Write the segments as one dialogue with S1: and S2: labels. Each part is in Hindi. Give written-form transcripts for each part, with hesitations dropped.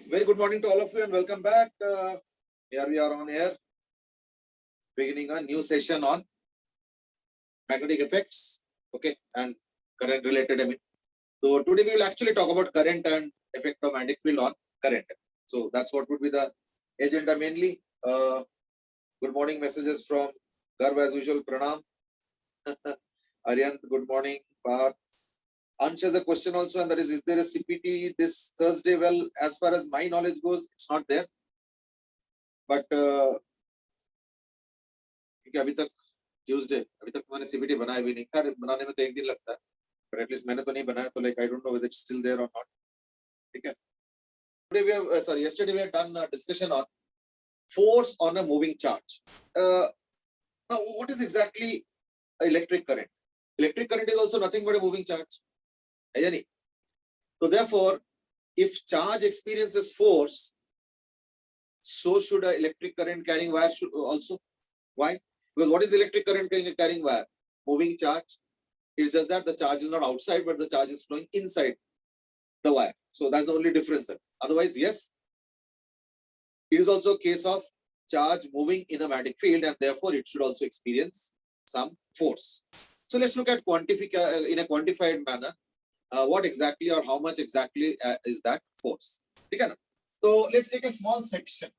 S1: Very good morning to all of you and welcome back. Here we are on air, beginning a new session on magnetic effects, okay, and current related. So today we will actually talk about current and effect of magnetic field on current. So that's what would be the agenda mainly. Good morning messages from Garv as usual. Pranam. Aryant, good morning. Parth. Answer the question also, and that is there a CPT this Thursday? Well, as far as my knowledge goes, it's not there. But अभी तक Tuesday, अभी तक मैंने CPT बनाया भी नहीं। खैर बनाने में तो एक दिन लगता है, but at least मैंने तो नहीं बनाया, तो like I don't know whether it's still there or not. ठीक है? Today we have, yesterday we have done a discussion on force on a moving charge. Now, what is exactly electric current? Electric current is also nothing but a moving charge. So therefore, if charge experiences force, so should an electric current carrying wire should also. Why? Because what is electric current carrying wire? Moving charge. It's just that the charge is not outside, but the charge is flowing inside the wire. So that's the only difference. Otherwise, yes, it is also a case of charge moving in a magnetic field, and therefore it should also experience some force. So let's look at in a quantified manner. What exactly or how much exactly is that force? Okay? So let's take a small section.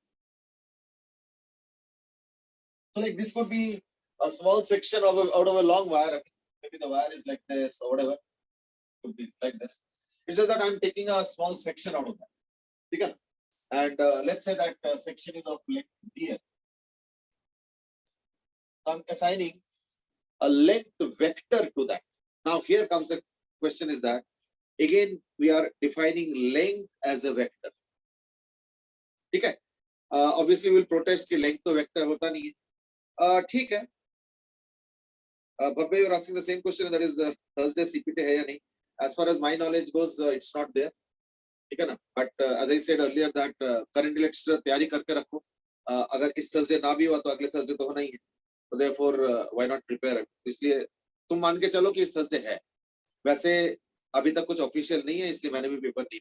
S1: So like this could be a small section out of a long wire. Maybe the wire is like this or whatever. Could be like this. It's just that I'm taking a small section out of that. Okay? And let's say that section is of length dl. So I'm assigning a length vector to that. Now here comes a question is that again we are defining length as a vector. Okay? Obviously we'll protest कि length तो vector होता नहीं है. ठीक है. Bhabbe, you're asking the same question, that is Thursday CPT है या नहीं? As far as my knowledge goes, it's not there. ठीक है ना? But as I said earlier that current lecture तैयारी करके रखो. अगर इस Thursday ना भी हुआ तो अगले Thursday तो होना ही है. So therefore why not prepare it? इसलिए तुम मान के चलो कि इस Thursday है. वैसे अभी तक कुछ ऑफिशियल नहीं है, इसलिए मैंने भी पेपर नहीं.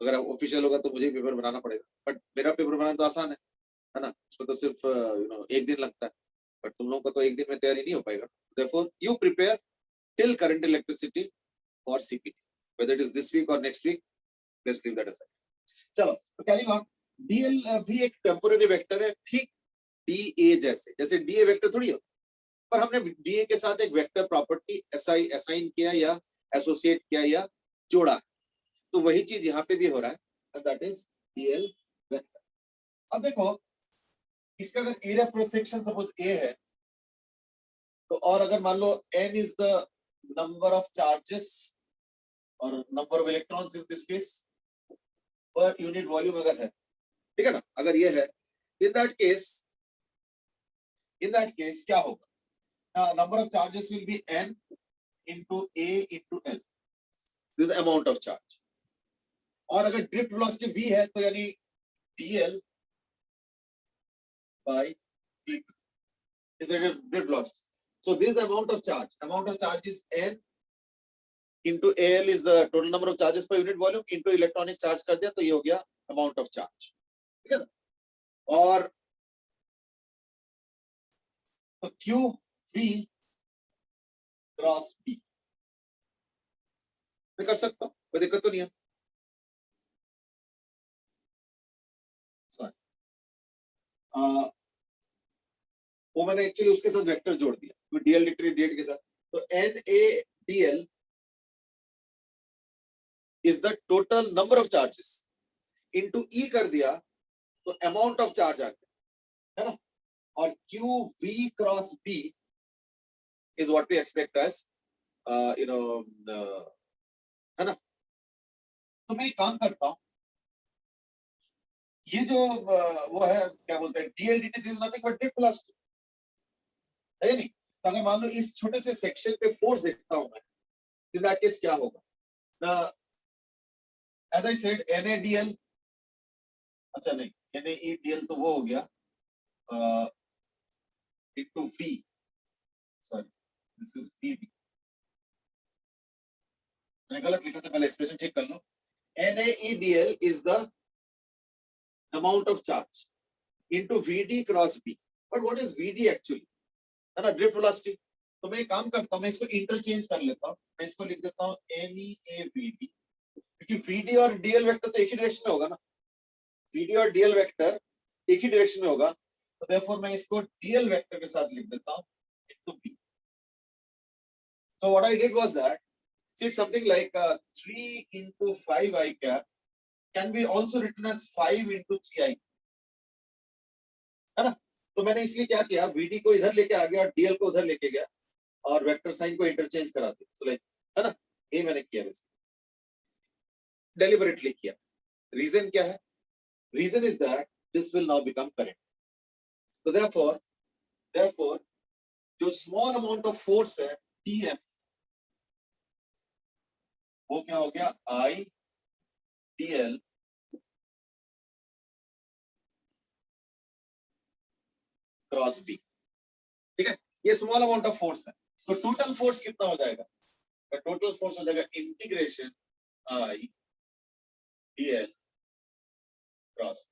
S1: अगर ऑफिशियल होगा तो मुझे भी पेपर बनाना पड़ेगा. बट मेरा पेपर बनाना तो आसान है ना? उसको तो सिर्फ एक दिन लगता है. बट तुम लोगों का तो एक दिन में तैयारी नहीं हो पाएगा. Therefore you prepare till current electricity for CPT. Whether it is this week or next week, let's leave that aside. चलो, तो carrying on. DL भी एक टेम्पोररी वेक्टर है, ठीक DA जैसे DA वेक्टर थोड़ी हो, पर हमने DA के साथ एक वेक्टर प्रॉपर्टी असाइन किया या एसोसिएट किया या जोड़ा. तो वही चीज यहाँ पे भी हो रहा है, and that is DL vector. अब देखो इसका अगर area of cross section suppose A है, तो और अगर मान लो N is the number of charges और number of electrons in this case per unit volume अगर है, ठीक है ना? अगर ये है, in that case क्या होगा? Now number of charges will be N into A into L. This is the amount of charge. और अगर drift velocity V है तो यानी DL by V is the drift velocity. So this is the amount of charge. Amount of charge is N into AL is the total number of charges per unit volume into electronic charge कर दिया तो ये हो गया amount of charge. ठीक है ना? और तो QV क्रॉस B मैं कर सकता हूँ, कोई दिक्कत तो नहीं है. वो मैंने एक्चुअली उसके साथ वेक्टर जोड़ दिया, तो DL लिटरली DL के साथ. तो NADL is the total number of charges into E कर दिया तो amount of charge आ गया, है ना? और QV cross B is what we expect as है ना? तो मैं एक काम करता हूँ, ये जो वो है क्या बोलते हैं DLDT, this is nothing but drift velocity, है नहीं? तो अगर मान लो इस छोटे से सेक्शन पे फोर्स देखता हूँ मैं, in that case क्या होगा? ना as I said NADL, अच्छा नहीं NAEDL तो वो हो गया into V, sorry this is VB, मैंने गलत लिखा था, पहले एक्सप्रेशन ठीक कर लो. NaEdl is the amount of charge into Vd cross B. But what is Vd actually? है ना, ड्रिफ्ट वेलोसिटी. तो मैं एक काम करता हूँ, मैं इसको इंटरचेंज कर लेता हूँ. मैं इसको लिख देता हूँ NeAVd, क्योंकि Vd और dl वेक्टर तो एक ही डायरेक्शन में होगा ना. Vd और dl वेक्टर एक ही डायरेक्शन में होगा, तो देयरफॉर मैं इसको dl वेक्टर के साथ लिख देता हूँ into B. So what I did was that, see, something like 3 into 5 I cap can be also written as 5 into 3 I, है ना. तो मैंने इसलिए क्या किया, Vd को इधर लेके आ गया और dl को उधर लेके गया और वेक्टर साइन को इंटरचेंज करा दिया. So like, है ना, ये मैंने किया, डेलिबरेटली किया. रीजन क्या है? Reason is that this will now become current. तो therefore जो स्मॉल अमाउंट ऑफ फोर्स है Tf, वो क्या हो गया, I dl क्रॉस B. ठीक है, ये स्मॉल अमाउंट ऑफ फोर्स है. तो टोटल फोर्स कितना हो जाएगा? तो टोटल फोर्स हो जाएगा इंटीग्रेशन I dl क्रॉस.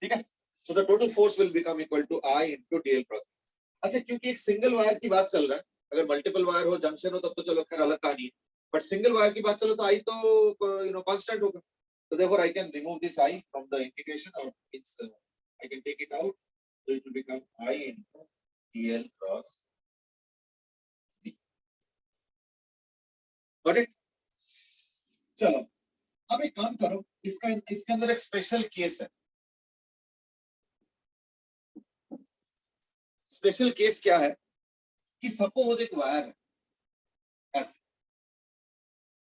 S1: ठीक है, so the total force will become equal to I into dl cross. अच्छा, क्योंकि एक सिंगल वायर की बात चल रहा है, अगर मल्टीपल वायर हो, जंक्शन हो, तब तो चलो खैर अलग कहानी है. बट सिंगल वायर की बात चलो तो I तो कांस्टेंट होगा. So therefore I can remove this I from the integration, or I can take it out, so it will become I into dl cross B. Got it? चलो, अब एक काम करो, इसके अंदर एक स्पेशल केस है. स्पेशल केस क्या है कि सपोज एक वायर है ऐसे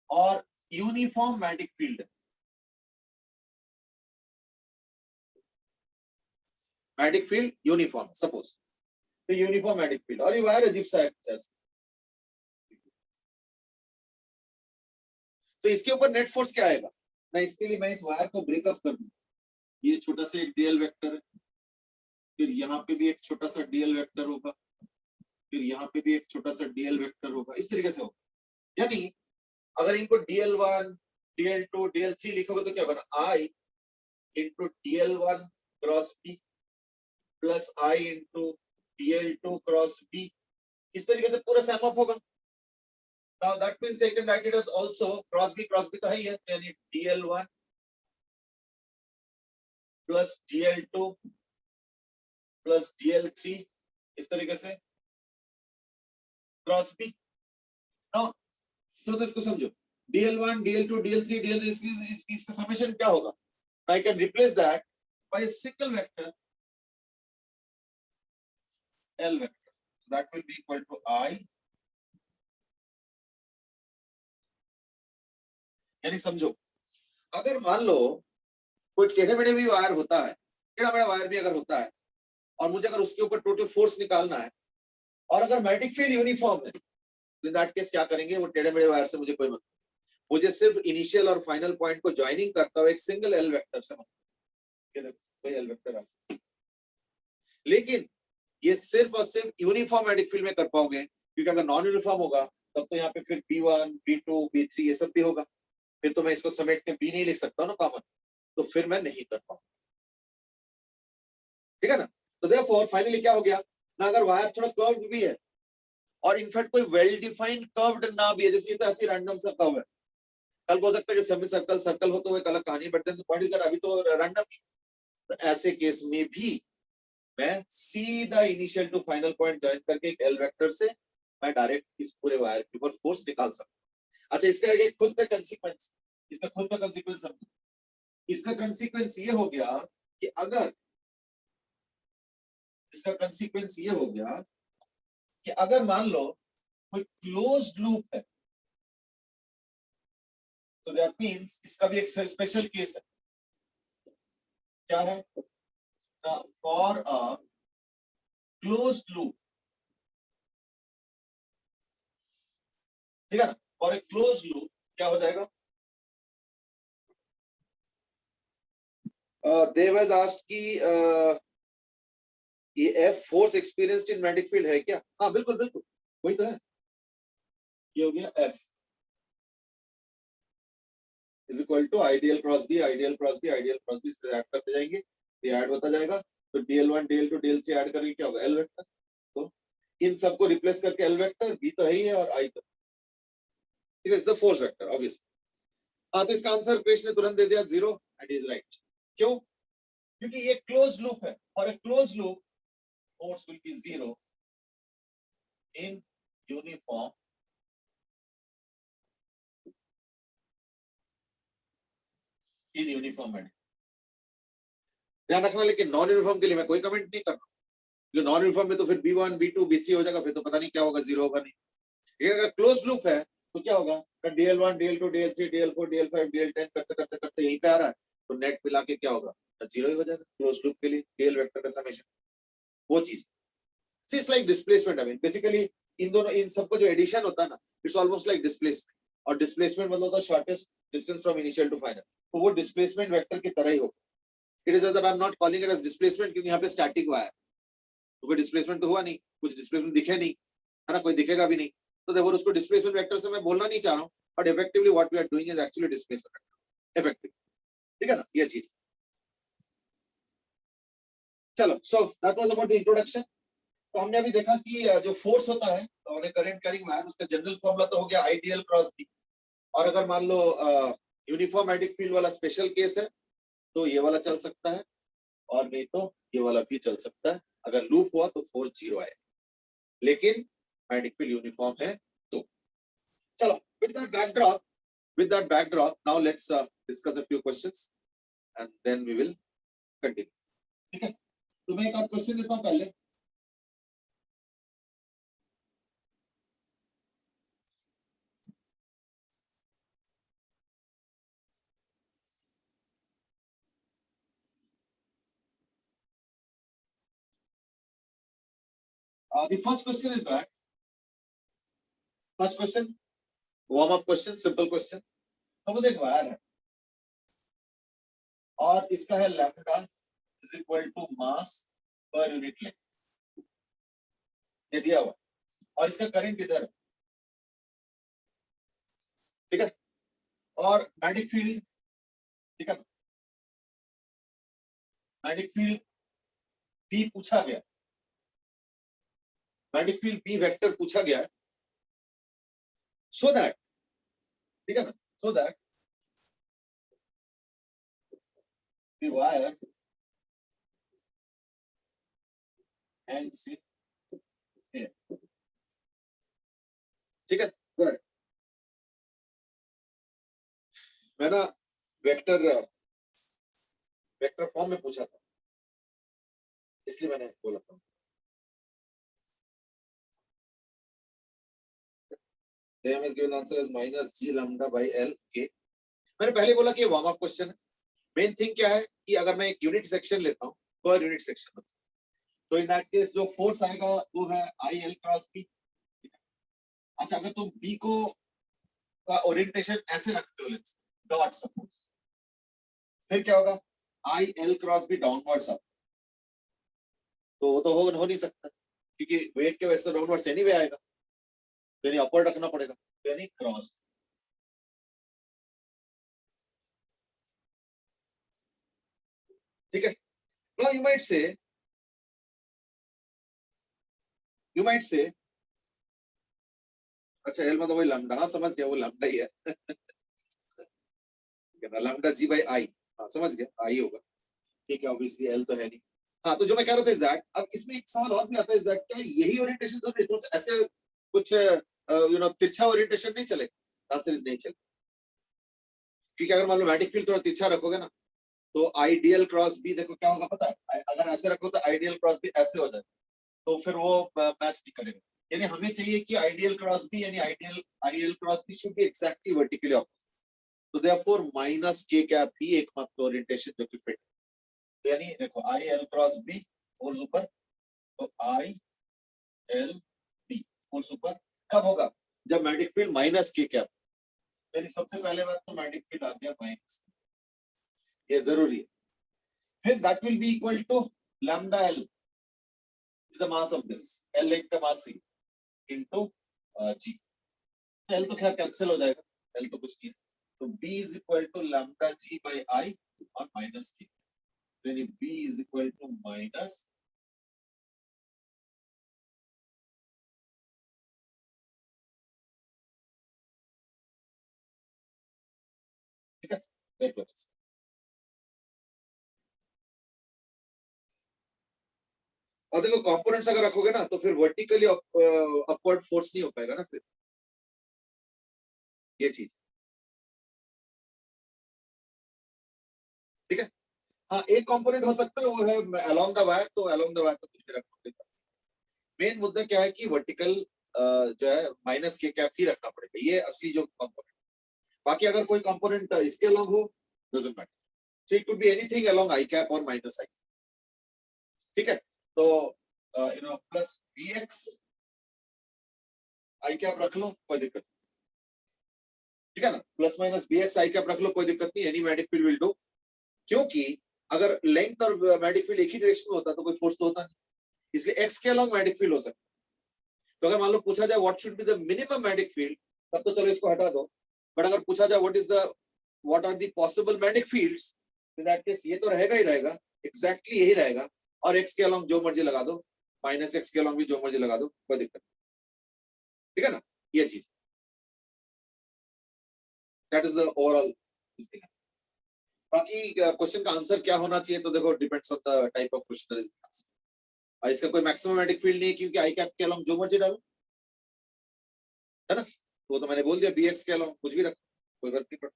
S1: और यूनिफॉर्म मैग्नेटिक फील्ड है. मैग्नेटिक फील्ड यूनिफॉर्म, सपोज तो यूनिफॉर्म मैग्नेटिक फील्ड, और ये वायर अजीब सा है जैसे. तो इसके ऊपर नेट फोर्स क्या आएगा ना, इसके लिए मैं इस वायर को ब्रेकअप कर दूं. ये छोटा सा एक डीएल वेक्टर है, फिर यहाँ पे भी एक छोटा सा डीएल वेक्टर होगा, फिर यहाँ पे भी एक छोटा सा डीएल वेक्टर होगा. इस तरीके से होगा. यानी अगर इनको DL1 DL2 DL3 लिखोगे तो क्या होगा ना, I into DL1 cross B plus I into DL2 cross B. इस तरीके से पूरा सम अप होगा. Now that means I can write it as also cross B तो है ही है, यानी DL1 plus DL2 plus DL3, इस तरीके से क्रॉस B. Now तो इसको समझो, DL1 DL2 DL3 DL3, इसका समेशन क्या होगा? I can replace that by a single vector L vector. So that will be equal to I. यानी समझो, अगर मान लो कोई टेढ़े मेढ़े भी वायर होता है, टेढ़ा मेढ़ा वायर भी अगर होता है, और मुझे अगर उसके ऊपर टोटल फोर्स निकालना है, और अगर मैग्नेटिक फील्ड यूनिफॉर्म है, इन दैट केस क्या करेंगे, वो टेढ़े मेढ़े वायर से मुझे कोई मतलब, मुझे सिर्फ इनिशियल और फाइनल पॉइंट को ज्वाइनिंग करता हुआ एक सिंगल एल वेक्टर से मतलब, एल वेक्टर. लेकिन ये सिर्फ और सिर्फ यूनिफॉर्म मैग्नेटिक फील्ड में कर पाओगे, क्योंकि अगर नॉन यूनिफॉर्म होगा तब तो यहाँ पे फिर P1 P2 P3 ये सब भी होगा. फिर तो मैं इसको समेट के B नहीं लिख सकता ना कॉमन, तो फिर मैं नहीं कर पाऊंगा. ठीक है ना. तो देयरफॉर फाइनली क्या हो गया ना, अगर वायर थोड़ा कर्व्ड भी है और इनफैक्ट कोई वेल डिफाइंड कर्व्ड ना भी है, जैसे ये तो ऐसी रैंडम सा कर्व है, कल हो सकता है कि सेमी सर्कल सर्कल हो तो एक अलग कहानी, but then the point is that अभी तो रैंडम. तो ऐसे केस में भी मैं सीधा initial to final point join करके एक एल वेक्टर से मैं डायरेक्ट इस पूरे वायर के ऊपर फोर्स निकाल सकता हूं. अच्छा, इसका एक खुद का कंसीक्वेंस, इसका खुद का कंसीक्वेंस समझो. इसका कंसीक्वेंस ये हो गया कि अगर इसका कंसीक्वेंस ये हो गया कि अगर मान लो कोई क्लोज्ड लूप है, तो दैट मींस इसका भी एक स्पेशल केस है. क्या है? फॉर अ क्लोज्ड लूप, ठीक है ना, फॉर ए क्लोज्ड लूप क्या हो जाएगा? देयर वाज आस्क्ड कि ये F force experienced in magnetic field है क्या? हाँ बिल्कुल बिल्कुल, वही तो है. ये हो गया F is equal to ideal cross B, ideal cross B, ideal cross B, add करते जाएंगे, ये ऐड होता जाएगा, तो DL1 DL2 DL3 ऐड करके क्या होगा L वेक्टर। तो इन सबको रिप्लेस करके L वेक्टर, B तो है ही है और I तो, ठीक है, is the force vector obviously. हाँ, तो इसका आंसर कृष्ण ने तुरंत दे दिया 0 एंड इज राइट। क्यों? क्योंकि ये क्लोज लूप है और एक close loop force will be 0 in uniform magnetic. ध्यान रखना, लेकिन नॉन यूनिफॉर्म के लिए मैं कोई कमेंट नहीं कर रहा, जो नॉन यूनिफॉर्म में तो फिर B1 B2 B3 हो जाएगा, फिर तो पता नहीं क्या होगा, 0 होगा नहीं। लेकिन अगर क्लोज लूप है तो क्या होगा, DL1 DL2 DL3 DL4 DL5 DL10 करते करते करते यहीं पे आ रहा है, तो नेट मिला के क्या होगा, 0 ही हो जाएगा क्लोज लूप के लिए DL वेक्टर का समेशन, वो चीज। It's like displacement. I mean basically इन दोनों, इन सबका जो एडिशन होता है ना, इट्स ऑलमोस्ट लाइक डिस्प्लेसमेंट, और डिस्प्लेसमेंट मतलब होता है shortest distance from initial to final, तो वो डिस्प्लेसमेंट वेक्टर की तरह ही होगा। It is that I am not calling it as displacement, क्योंकि यहाँ पे स्टैटिक हुआ है, तो कोई डिस्प्लेसमेंट तो हुआ नहीं, कुछ डिस्प्लेसमेंट दिखे नहीं, है ना, कोई दिखेगा भी नहीं, तो देखो उसको डिस्प्लेसमेंट वेक्टर से मैं बोलना नहीं चाह रहा हूँ, but effectively what we are doing is actually displacement vector, effective, ठीक है ना, ये चीज। चलो, so that was about the introduction. तो हमने अभी देखा कि जो फोर्स होता है तो करंट कैरिंग वायर, उसका जनरल फॉर्मूला तो हो गया आइडियल क्रॉस बी, और अगर मान लो यूनिफॉर्म मैग्नेटिक फील्ड वाला स्पेशल केस है तो ये वाला चल सकता है, और नहीं तो ये वाला भी चल सकता है। अगर लूप हुआ तो फोर्स 0 आए, लेकिन मैग्नेटिक फील्ड यूनिफॉर्म है तो। चलो, with that backdrop now let's discuss a few questions and then we will continue, ठीक है। तो मैं एक आध क्वेश्चन देता हूं पहले। The first question is that, first question, warm up question, simple question। Suppose एक वायर है और इसका है lambda is equal to mass पर यूनिट लेंथ, ये दिया हुआ, और इसका करंट इधर है, ठीक है, और मैग्नेटिक फील्ड, ठीक है, मैग्नेटिक फील्ड बी पूछा गया, मैग्नेटिक फील्ड बी वेक्टर पूछा गया है, सो दैट, ठीक है ना, so that the wire ends in here, ठीक है। गुड। मैं ना वेक्टर वेक्टर फॉर्म में पूछा था, इसलिए मैंने बोला था। Them is given answer as minus g lambda by L k। मैंने पहले बोला कि ये वार्म अप क्वेश्चन है। मेन थिंग क्या है कि अगर मैं एक यूनिट सेक्शन लेता हूँ, पर यूनिट सेक्शन, तो इन दैट केस जो फोर्स आएगा वो है आई एल क्रॉस बी। अच्छा, अगर तुम बी को का ओरिएंटेशन ऐसे रखते हो, लेट्स डॉट सपोज, फिर क्या होगा, I L cross B downwards up, तो वो तो हो नहीं सकता, क्योंकि वेट के वजह से डाउनवर्ड्स एनीवे आएगा, यानी अपवर्ड रखना पड़ेगा, यानी क्रॉस, ठीक है। नाउ यू माइट से अच्छा एल मतलब वही लैम्डा, हाँ समझ गया, वो लैम्डा ही है लैम्डा जी बाई आई, हाँ समझ गया, आई होगा, ठीक है, ऑब्वियसली एल तो है नहीं। हाँ, तो जो मैं कह रहा था इज दैट, अब इसमें एक सवाल और भी आता है, इज दैट क्या यही ओरिएंटेशन सब तो ऐसे कुछ तिरछा ओरिएंटेशन नहीं चलेगा? आंसर इज नहीं चलेगा, क्योंकि अगर मान लो मैग्नेटिक फील्ड थोड़ा तिरछा रखोगे ना, तो आइडियल क्रॉस बी देखो क्या होगा पता है, अगर ऐसे रखो तो आइडियल क्रॉस बी ऐसे हो जाए, तो फिर वो मैच नहीं करेगा। यानी हमें चाहिए कि आइडियल क्रॉस बी यानी ideal cross B should be exactly vertically opposite, तो देयरफॉर माइनस के कैप ही एकमात्र ओरिएंटेशन जो कि फिट, यानी देखो I L cross B force ऊपर, तो आई एल बी फोर्स ऊपर कब होगा, जब magnetic field minus K cap, यानी सबसे पहले बात तो मैग्नेटिक फील्ड आ गया माइनस, ये जरूरी है। फिर that will be equal to lambda L is the mass of this, L एक का मास ही इनटू जी, एल तो खैर कैंसिल हो जाएगा, एल तो कुछ नहीं है, तो B is equal to lambda g by I और माइनस के, यानी B is equal to minus ठीक है, देख लो। और देखो कंपोनेंट्स अगर रखोगे ना तो फिर वर्टिकली अपवर्ड फोर्स नहीं हो पाएगा ना फिर, ये चीज ठीक है। हाँ एक कंपोनेंट हो सकता है वो है अलोंग द वायर, तो अलोंग द वायर तो कुछ भी रखोगे। मेन मुद्दा क्या है कि वर्टिकल जो है माइनस के कैप ही रखना पड़ेगा, ये असली जो कंपोनेंट। बाकी अगर कोई कंपोनेंट इसके अलोंग हो doesn't matter, so it could be anything along I cap और माइनस आई, ठीक है। तो प्लस बी एक्स आई कैप रख लो, कोई दिक्कत, ठीक है ना, प्लस माइनस बी एक्स आई कैप रख लो, कोई दिक्कत नहीं, any magnetic field will do. क्योंकि अगर लेंथ और मैग्नेटिक फील्ड एक ही डायरेक्शन में होता तो कोई फोर्स तो होता नहीं, इसलिए एक्स के अलोंग मैग्नेटिक फील्ड हो सकता है। तो अगर मान लो पूछा जाए what should be the minimum magnetic field, तब तो चलो इसको हटा दो, बट अगर पूछा जाए what are the possible magnetic fields, in that case ये तो रहेगा ही रहेगा, एग्जैक्टली यही रहेगा, और एक्स के अलोंग जो मर्जी लगा दो, माइनस एक्स के अलोंग भी जो मर्जी लगा दो, कोई दिक्कत, ठीक है ना, ये चीज, that is the overall thing. बाकी क्वेश्चन का आंसर क्या होना चाहिए तो देखो depends on the type of question that is, इसका कोई मैक्सिमम मैग्नेटिक फील्ड नहीं है क्योंकि आई कैप के अलोंग जो मर्जी डालो, है ना, तो वो तो मैंने बोल दिया बी एक्स के अलोंग कुछ भी रखो, कोई फर्क नहीं पड़ता।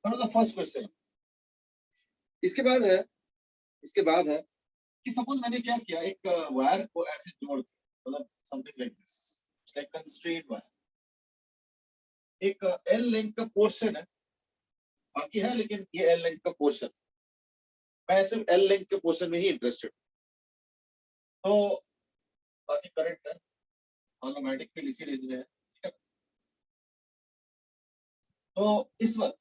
S1: चलो फर्स्ट क्वेश्चन, इसके बाद है, इसके बाद है कि सपोज मैंने क्या किया, एक वायर को ऐसे जोड़ दिया, मतलब something like this, like constraint wire, एक एल लेंथ का पोर्शन है, बाकी है लेकिन ये एल लेंथ का पोर्शन, मैं सिर्फ एल लेंथ के पोर्शन में ही इंटरेस्टेड, तो बाकी करंट है, मान लो मैग्नेटिक फील्ड इसी रेंज में है, ठीक है। तो इस वक्त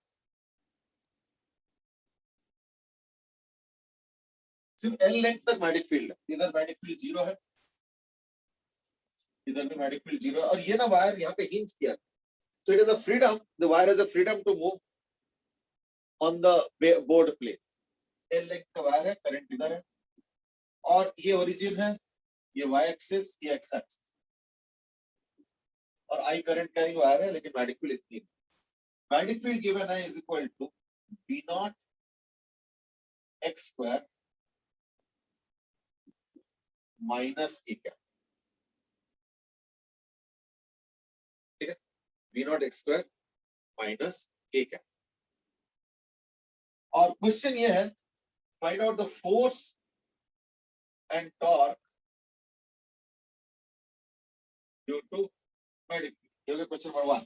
S1: सिर्फ एल लेंथ तक मैग्नेटिक फील्ड है, इधर मैग्नेटिक फील्ड जीरो है, इधर भी मैग्नेटिक फील्ड जीरो है, और ये ना वायर यहाँ पे हिंज किया, so it is a freedom, the wire has a freedom to move on the board plane, L length का वायर है, करंट इधर है, और ये ओरिजिन है, ये वाई एक्सिस, ये एक्स एक्सिस, और आई करंट कैरिंग वायर है, लेकिन मैग्नेटिक फील्ड इतनी, मैग्नेटिक फील्ड गिवन है is equal to B not x square minus A cap, ठीक है, B not x square minus A cap, और क्वेश्चन ये है find out the force and torque due to magnetic field, question number 1।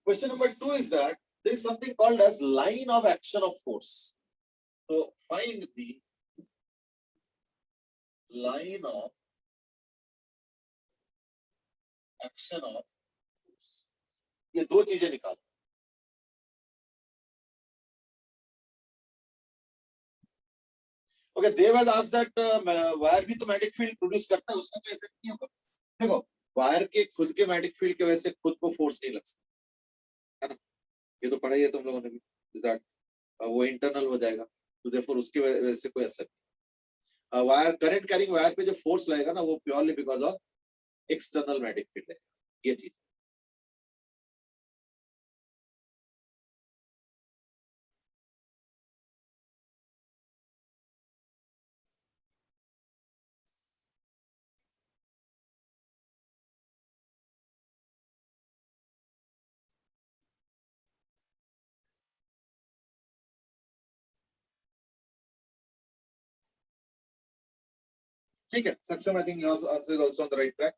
S1: Question number 2 is that there is something called as line of action of force. So find the line of action of force. ये दो चीजें निकालो। Okay, Dev has asked that wire भी तो मैग्नेटिक फील्ड प्रोड्यूस करता है, उसका कोई इफेक्ट नहीं होगा। देखो वायर के खुद के मैग्नेटिक फील्ड की वजह से खुद को फोर्स नहीं लग सकता, है ना, ये तो पढ़ा ही है तुम लोगों ने भी, इज दैट वो इंटरनल हो जाएगा, तो देयरफॉर उसकी वजह से कोई असर नहीं। वायर करंट कैरिंग वायर पे जो फोर्स लगेगा ना वो purely because of external magnetic field है, ये चीज। ठीक है, सक्षम, I think your answer is also on the right track.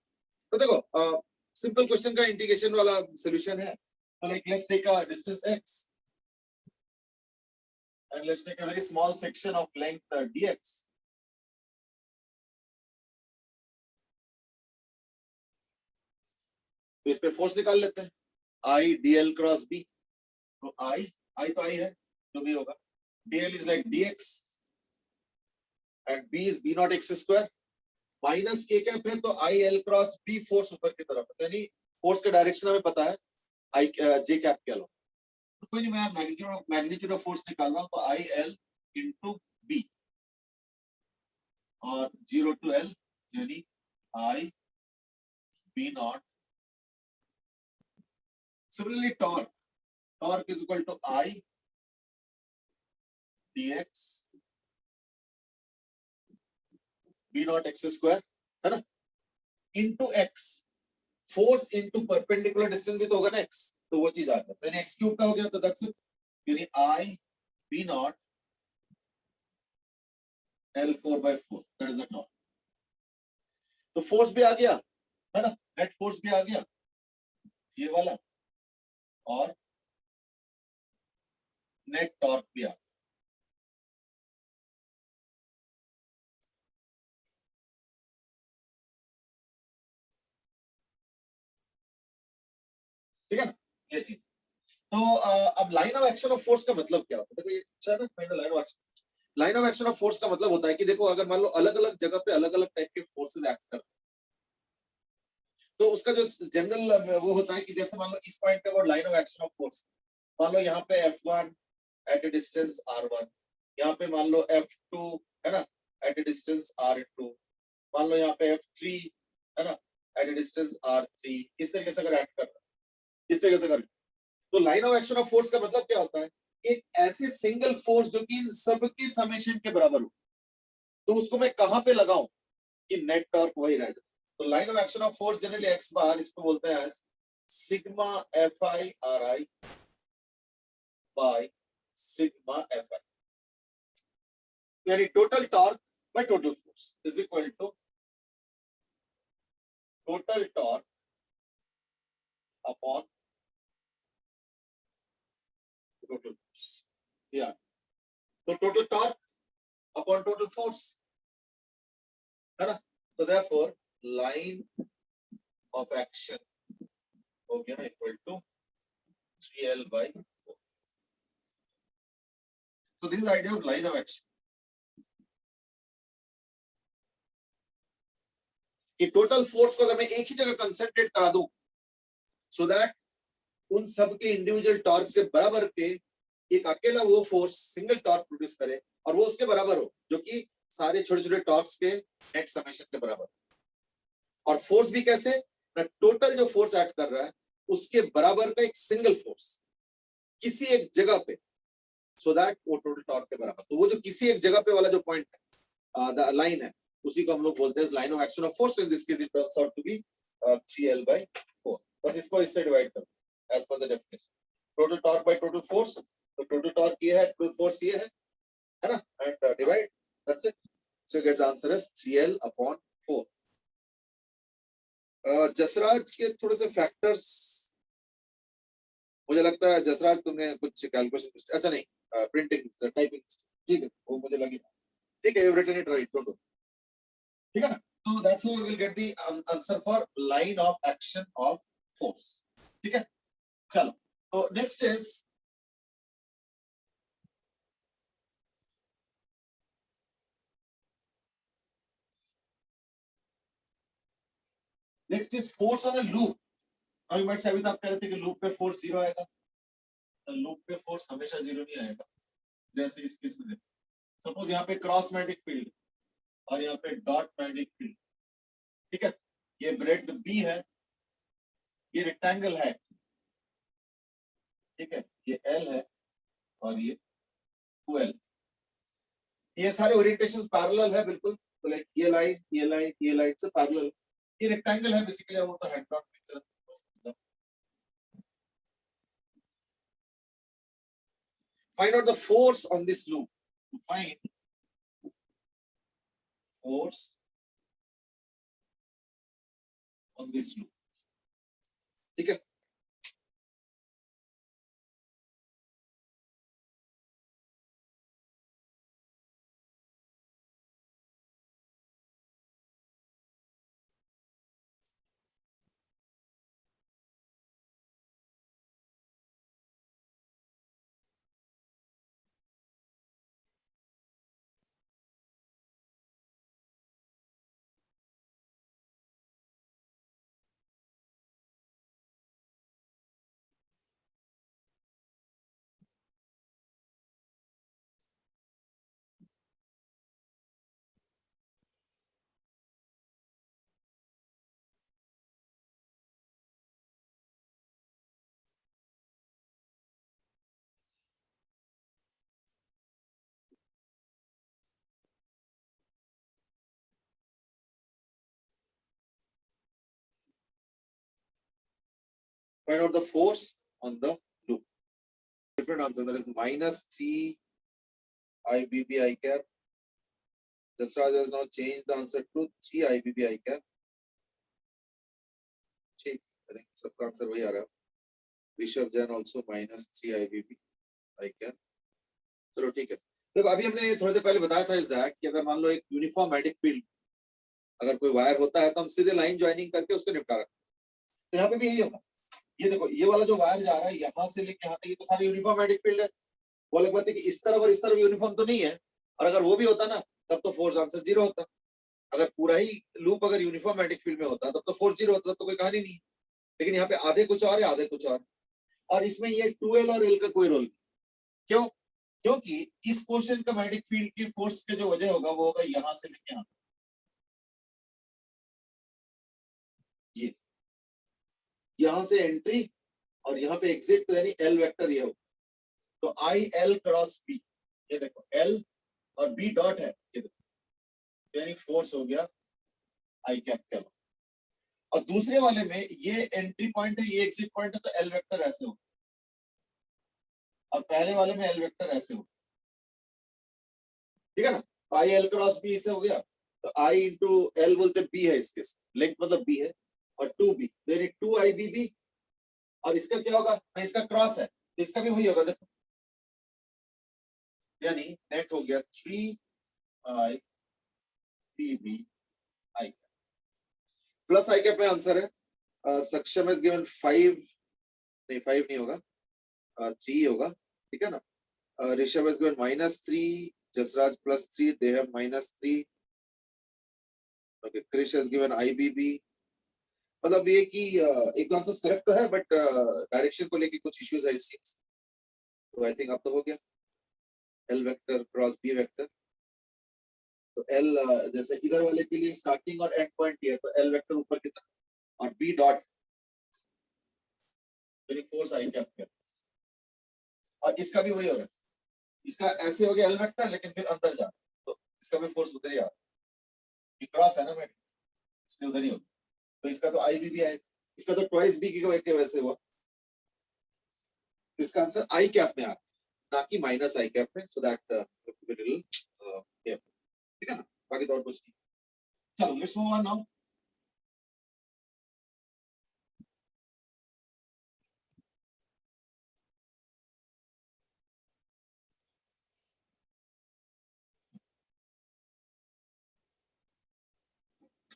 S1: तो देखो सिंपल क्वेश्चन का इंटीग्रेशन वाला सॉल्यूशन है, तो like let's take a distance x and let's take a very small section of length dx, तो इस पे फोर्स निकाल लेते हैं, I D L cross B. तो आई तो आई है, जो भी होगा, dl is like dx and b is b naught x square minus K cap है, तो I L cross B force ऊपर की तरफ है, यानी फोर्स का डायरेक्शन हमें पता है आई जे कैप के अलावा। तो कोई नहीं, मैं मैग्नीट्यूड ऑफ फोर्स निकाल रहा हूं, तो आई एल इंटू बी और 0 टू एल यानी I B nought. Similarly torque is equal to I dx B not x square, है ना, into x. Force into perpendicular distance भी तो होगा ना एक्स, तो वो चीज आता है, यानी एक्स क्यूब का हो गया, तो दैट्स इट, यानी I B nought L 4/4, that is the torque. तो फोर्स भी आ गया, है ना, नेट फोर्स भी आ गया ये वाला, और नेट टॉर्क भी आ गया। ठीक है ना, ये चीज। तो अब line of action of force का मतलब क्या होता है? देखो ये अच्छा है ना, line of action, line of action of force का मतलब होता है कि देखो, अगर मान लो अलग अलग जगह पे अलग अलग टाइप के फोर्सेस एक्ट कर, तो उसका जो जनरल वो होता है कि जैसे मान लो इस पॉइंट पे वो line of action of force, मान लो यहाँ पे F1 एट ए डिस्टेंस R1, यहाँ पे मान लो F2, है ना, एट ए डिस्टेंस R2, मान लो यहाँ पे F3, है ना, एट ए डिस्टेंस R3, इस तरीके से अगर एक्ट कर रहा है, इस तरीके से कर, तो line of action of force का मतलब क्या होता है? एक ऐसे सिंगल फोर्स जो कि इन सबके समेशन के बराबर हो, तो उसको मैं कहां पे लगाऊं कि नेट टॉर्क वही रह जाए। तो line of action of force generally x bar, इसको बोलते हैं sigma F I R I by sigma F I, यानी total torque by total force is equal to total torque upon total force. या तो total torque upon total force, है ना, तो देयरफॉर लाइन ऑफ एक्शन हो गया equal to 3L/4। So this is the idea of line of action, कि टोटल फोर्स को अगर मैं एक ही जगह कंसंट्रेट करा दूं, सो दैट उन सब के इंडिविजुअल टॉर्क से बराबर के एक अकेला वो फोर्स सिंगल टॉर्क प्रोड्यूस करे, और वो उसके बराबर हो जो कि सारे छोटे छोटे टॉर्क्स के नेट समेशन के बराबर। और फोर्स भी कैसे, ना टोटल जो फोर्स एक्ट कर रहा है उसके बराबर का एक सिंगल फोर्स किसी एक जगह पे, सो दैट वो टोटल टॉर्क के बराबर। तो वो जो किसी एक जगह पे वाला जो पॉइंट है, लाइन है, उसी को हम लोग बोलते हैं line of action of force. In this case it turns out to be 3L/4। बस इसको इससे डिवाइड करो as per the definition, total torque by total force. तो टोटल टॉर्क ये है, टोटल फोर्स ये है ना, and divide, that's it. So you get the answer as 3L/4। Jasraj के थोड़े से फैक्टर्स, मुझे लगता है जसराज तुमने कुछ कैलकुलेशन, अच्छा नहीं, प्रिंटिंग टाइपिंग, ठीक है, वो मुझे लगी, ठीक है, you written it right, don't, ठीक है ना। तो that's how we will get the answer for line of action of force. ठीक है, चलो, तो next is force on a loop. Now you might say, अभी तो आप कह रहे थे कि लूप पे फोर्स 0 आएगा, तो लूप पे फोर्स हमेशा 0 नहीं आएगा। जैसे इस केस में देखो, सपोज यहाँ पे क्रॉस मैग्नेटिक फील्ड और यहाँ पे डॉट मैग्नेटिक फील्ड, ठीक है, ये ब्रेड्थ बी है, ये रेक्टेंगल है, ठीक है, ये एल है और ये 2L, ये सारे ओरिएंटेशन पैरेलल है बिल्कुल, तो लाइक ये लाइन से पैरेलल, ये रेक्टेंगल है बेसिकली, वो तो hand dot picture. Find out the force on this loop. Find force on this loop. ठीक है, find out the force on the loop. Different answer, that is minus 3 IBB I cap. Jasraj has now changed the answer to 3 IBB I cap. I think सबका आंसर वही आ रहा है. Rishabh Jain also minus 3 IBB I cap. चलो ठीक है. देखो अभी हमने थोड़ी देर पहले बताया था इस दैट कि अगर मान लो एक यूनिफॉर्म मैग्नेटिक फील्ड अगर कोई वायर होता है तो हम सीधे लाइन ज्वाइनिंग करके उसको निपटा रहे हैं. तो यहाँ पे भी यही होगा. ये देखो ये वाला जो वायर जा रहा है यहाँ से लेके यहाँ तक ये तो सारी यूनिफॉर्म मैग्नेटिक फील्ड है. वो अलग बात है कि इस तरफ और इस तरफ यूनिफॉर्म तो नहीं है. और अगर वो भी होता ना तब तो फोर्स आंसर 0 होता. अगर पूरा ही लूप अगर यूनिफॉर्म मैग्नेटिक फील्ड में होता तब तो फोर्स 0 होता, तब तो कोई कहानी नहीं. लेकिन यहाँ पे आधे कुछ और है आधे कुछ और इसमें ये 2L और L का कोई रोल नहीं. क्यों? क्योंकि इस पोर्शन का मैग्नेटिक फील्ड की फोर्स के जो वजह होगा वो होगा यहां से लेके यहां. ये यहां से एंट्री और यहाँ पे एग्जिट, तो यानी L वेक्टर ये होगा. तो I L क्रॉस B, ये देखो L और B डॉट है, ये देखो यानी फोर्स हो गया I कैप के. और दूसरे वाले में ये एंट्री पॉइंट है ये एग्जिट पॉइंट है, तो L वेक्टर ऐसे हो. और पहले वाले में L वेक्टर ऐसे हो. ठीक है ना. तो I L क्रॉस B से हो गया. तो I इंटू L बोलते B है, इसके लेंथ मतलब B है और 2B देन 2 IBB. और इसका क्या होगा ना, इसका क्रॉस है तो इसका भी वही होगा. देखो यानी नेट हो गया 3 IBB I plus I cap में आंसर है. सक्षम इज गिवन 5 नहीं 5 नहीं होगा 3 होगा. ठीक है ना. Rishabh is given -3, Jasraj +3, they have -3. Okay Krish is given IBB. मतलब ये कि एक तो आंसर करेक्ट तो है बट डायरेक्शन को लेके कुछ इश्यूज है इट सीम्स. तो आई थिंक अब तो हो गया. L vector cross B vector. तो L जैसे इधर वाले के लिए स्टार्टिंग और एंड पॉइंट है तो L वेक्टर ऊपर की तरफ और B डॉट यानी फोर्स I कैप है. और इसका भी वही हो रहा है. इसका ऐसे हो गया L वेक्टर लेकिन फिर अंदर जा तो इसका भी फोर्स उधर ही आ रहा है. ये क्रॉस है ना मैं इसलिए उधर ही होगा. तो इसका तो IBB है. इसका तो ट्वाइस B की एक वैसे हुआ. इसका आंसर I कैप में आ रहा है ना कि माइनस I कैप में. सो दैट ठीक है ना. बाकी तो और कुछ नहीं. चलो let's move on now.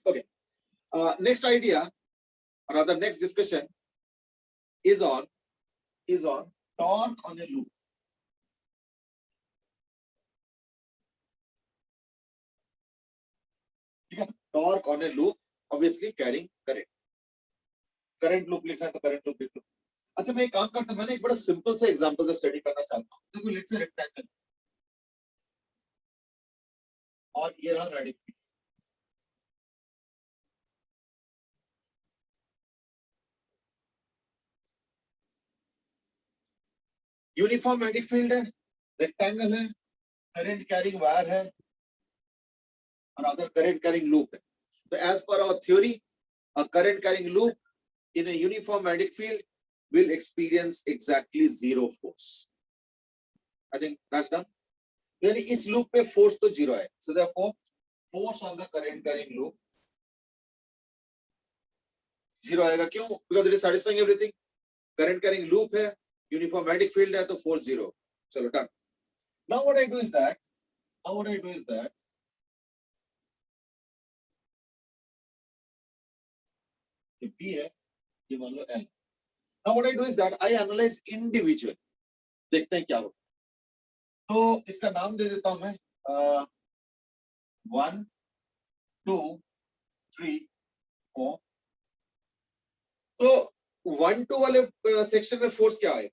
S1: Okay. Next idea, or rather next discussion, is on torque on a loop. ठीक है. Torque on a loop, obviously carrying current. Current loop लिखा है तो current loop लिख लो. अच्छा मैं एक काम करता हूं, मैंने एक बड़ा सिंपल सा एग्जांपल से स्टडी करना चाहता हूं. देखो लेट्स से रेक्टेंगल और ये रहा magnetic field. Uniform magnetic field है, रेक्टेंगल है, करंट कैरिंग वायर है और अदर करंट कैरिंग लूप है. तो as per our theory a current carrying loop in a uniform magnetic field will experience exactly 0 force. I think that's done. यानी इस लूप पे फोर्स तो 0 है. So therefore force on the current carrying loop 0 आएगा. क्यों? Because it is satisfying everything. Current carrying loop है, uniform magnetic field है तो force 0. चलो done. Now what I do is that ये B है, ये मान लो L. Now what I do is that I analyze individually. देखते हैं क्या होता. तो इसका नाम दे देता हूं मैं 1 2 3 4. तो 1-2 वाले सेक्शन में फोर्स क्या आएगा?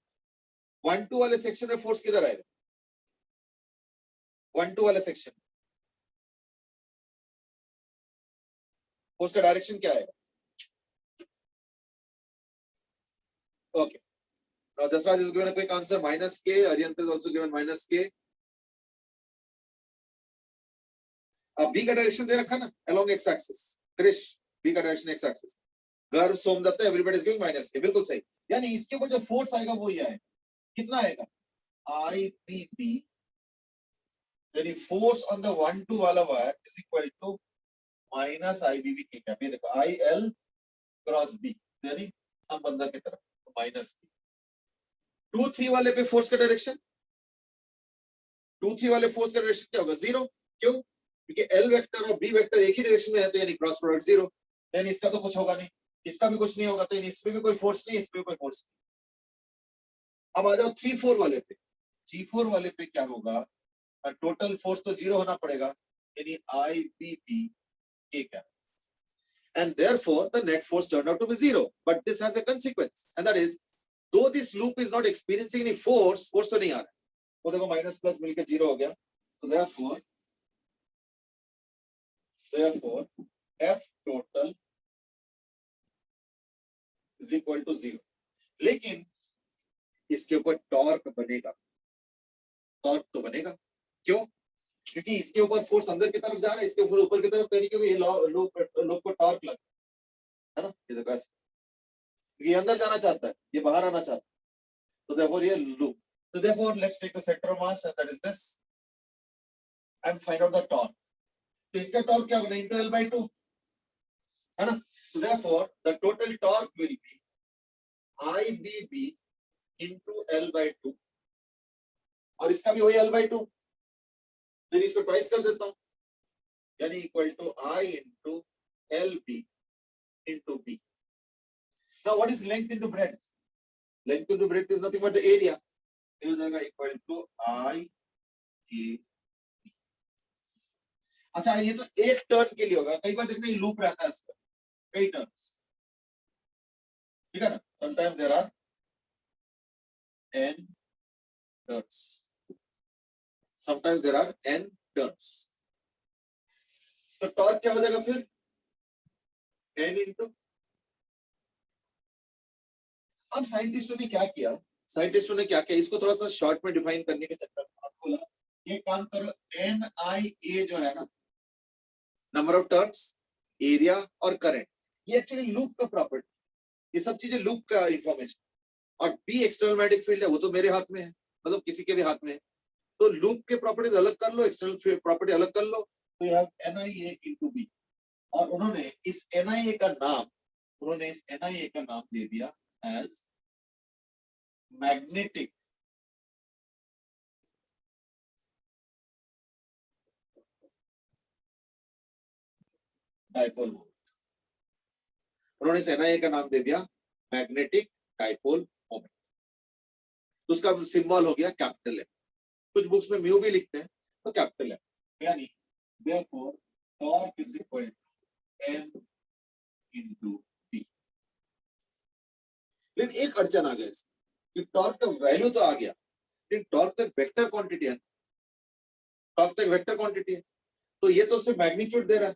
S1: 1-2 वाले सेक्शन में फोर्स किधर आएगा? 1-2 वाले सेक्शन फोर्स का डायरेक्शन क्या आएगा? Okay. Now Jasraj is given a quick answer -K. Ariyant is also given -K. अब B का डायरेक्शन दे रखा ना along x axis. Krish B का डायरेक्शन x axis. गर्व Somdatta everybody is giving -K. बिल्कुल सही. यानी इसके ऊपर जो फोर्स आएगा वो ये आएगा, कितना आएगा, IPB, यानी फोर्स ऑन द 1-2 वाला wire is equal to minus IBB K cap. ये देखो IL क्रॉस B, यानी हम अंदर की तरफ माइनस 2-3 वाले पे फोर्स का डायरेक्शन, 2-3 वाले फोर्स का डायरेक्शन क्या होगा, जीरो। क्यों, क्योंकि L वेक्टर और B वेक्टर एक ही डायरेक्शन में है, तो यानी क्रॉस प्रोडक्ट जीरो। यानी इसका तो कुछ होगा नहीं, इसका भी कुछ नहीं होगा, तो इसमें भी कोई फोर्स नहीं, इसमें भी कोई फोर्स नहीं। अब आ जाओ 3-4 वाले पे, 3-4 वाले पे क्या होगा, टोटल फोर्स तो जीरो होना पड़ेगा, यानी IBB K cap, and therefore the net force turned out to be zero. But this has a consequence, and that is, though this loop is not experiencing any force तो नहीं आ रहा है, वो देखो माइनस प्लस मिलकर जीरो हो गया, तो therefore F total is equal to zero. लेकिन इसके ऊपर टॉर्क बनेगा, टॉर्क तो बनेगा, क्यों, क्योंकि इसके ऊपर फोर्स अंदर की तरफ जा रहा है, इसके ऊपर की तरफ तरीके में ये लूप को टॉर्क लग है ना, ये देखो ऐसे, ये अंदर जाना चाहता है, ये बाहर आना चाहता है, तो therefore ये loop, so therefore let's take the center of mass, and that is this, and find out the torque. तो इसका टॉर्क क्या होगा, into L/2 है ना, so therefore the total torque will be IBB into L/2, और इसका भी वही L/2, फिर इसको ट्वाइस कर देता हूं, यानी equal to I into LB into B. Now what is length into breadth? Length into breadth is nothing but the area. ये हो जाएगा इक्वल टू IK. अच्छा, ये तो एक टर्न के लिए होगा, कई बार देखना ये लूप रहता है इसका, कई टर्न्स, ठीक है ना, sometimes there are n turns, sometimes there are n turns, तो टॉर्क क्या हो जाएगा फिर, n इंटू, अब साइंटिस्टों ने क्या किया, इसको थोड़ा सा शॉर्ट में डिफाइन करने के चक्कर में आपको बोला ये काम करो, NIA जो है ना, नंबर ऑफ टर्न्स, एरिया और करंट, ये एक्चुअली लूप का प्रॉपर्टी, ये सब चीजें लूप का इंफॉर्मेशन, और B एक्सटर्नल मैग्नेटिक फील्ड है, वो तो मेरे हाथ में है, मतलब किसी के भी हाथ में है, तो लूप के प्रॉपर्टीज अलग कर लो, एक्सटर्नल प्रॉपर्टी अलग कर लो, तो यह NIA into B, और उन्होंने इस NIA का नाम दे दिया एज मैग्नेटिक डाइपोल मोमेंट, उन्होंने इस NIA का नाम दे दिया मैग्नेटिक डाइपोल मोमेंट, तो उसका सिंबल हो गया कैपिटल M, कुछ बुक्स में म्यू भी लिखते हैं, तो कैपिटल M, यानी therefore torque is equal to M into B. लेकिन एक अड़चन आ गया कि टॉर्क का वैल्यू तो आ गया, लेकिन टॉर्क तक वेक्टर क्वांटिटी है, तो ये तो सिर्फ मैग्नीट्यूड दे रहा है,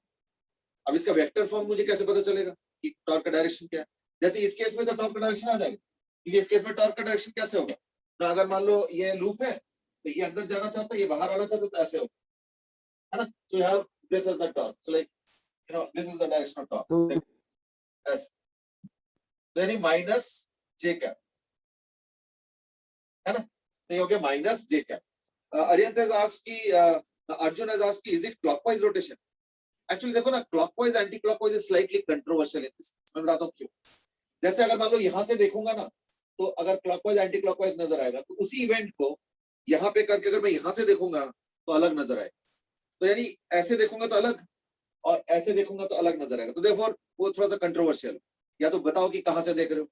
S1: अब इसका वेक्टर फॉर्म मुझे कैसे पता चलेगा कि टॉर्क का डायरेक्शन क्या है, जैसे इस केस में तो टॉर्क का डायरेक्शन आ जाएगा, क्योंकि इस केस में टॉर्क का डायरेक्शन कैसे होगा ना, अगर मान लो ये लूप है, तो ये अंदर जाना चाहता है, ये बाहर आना चाहता है, तो ऐसे होगा, है ना, so you have this is the torque, so like you know this is the direction of torque, ऐसे, तो यानी माइनस जे कैप, है ना, तो ये हो गया minus J cap. Ariyant has asked कि Arjun has asked कि is it clockwise rotation? Actually देखो ना, clockwise anti clockwise is slightly controversial in this. मैं बताता हूँ क्यों. जैसे अगर मान लो यहाँ से देखूंगा ना, तो अगर clockwise anti clockwise नजर आएगा, तो उसी इवेंट को यहाँ पे करके अगर मैं यहाँ से देखूंगा तो अलग नजर आएगा, तो यानी ऐसे देखूंगा तो अलग और ऐसे देखूंगा तो अलग नजर आएगा, तो therefore वो थोड़ा सा कंट्रोवर्शियल, या तो बताओ कि कहाँ से देख रहे हो,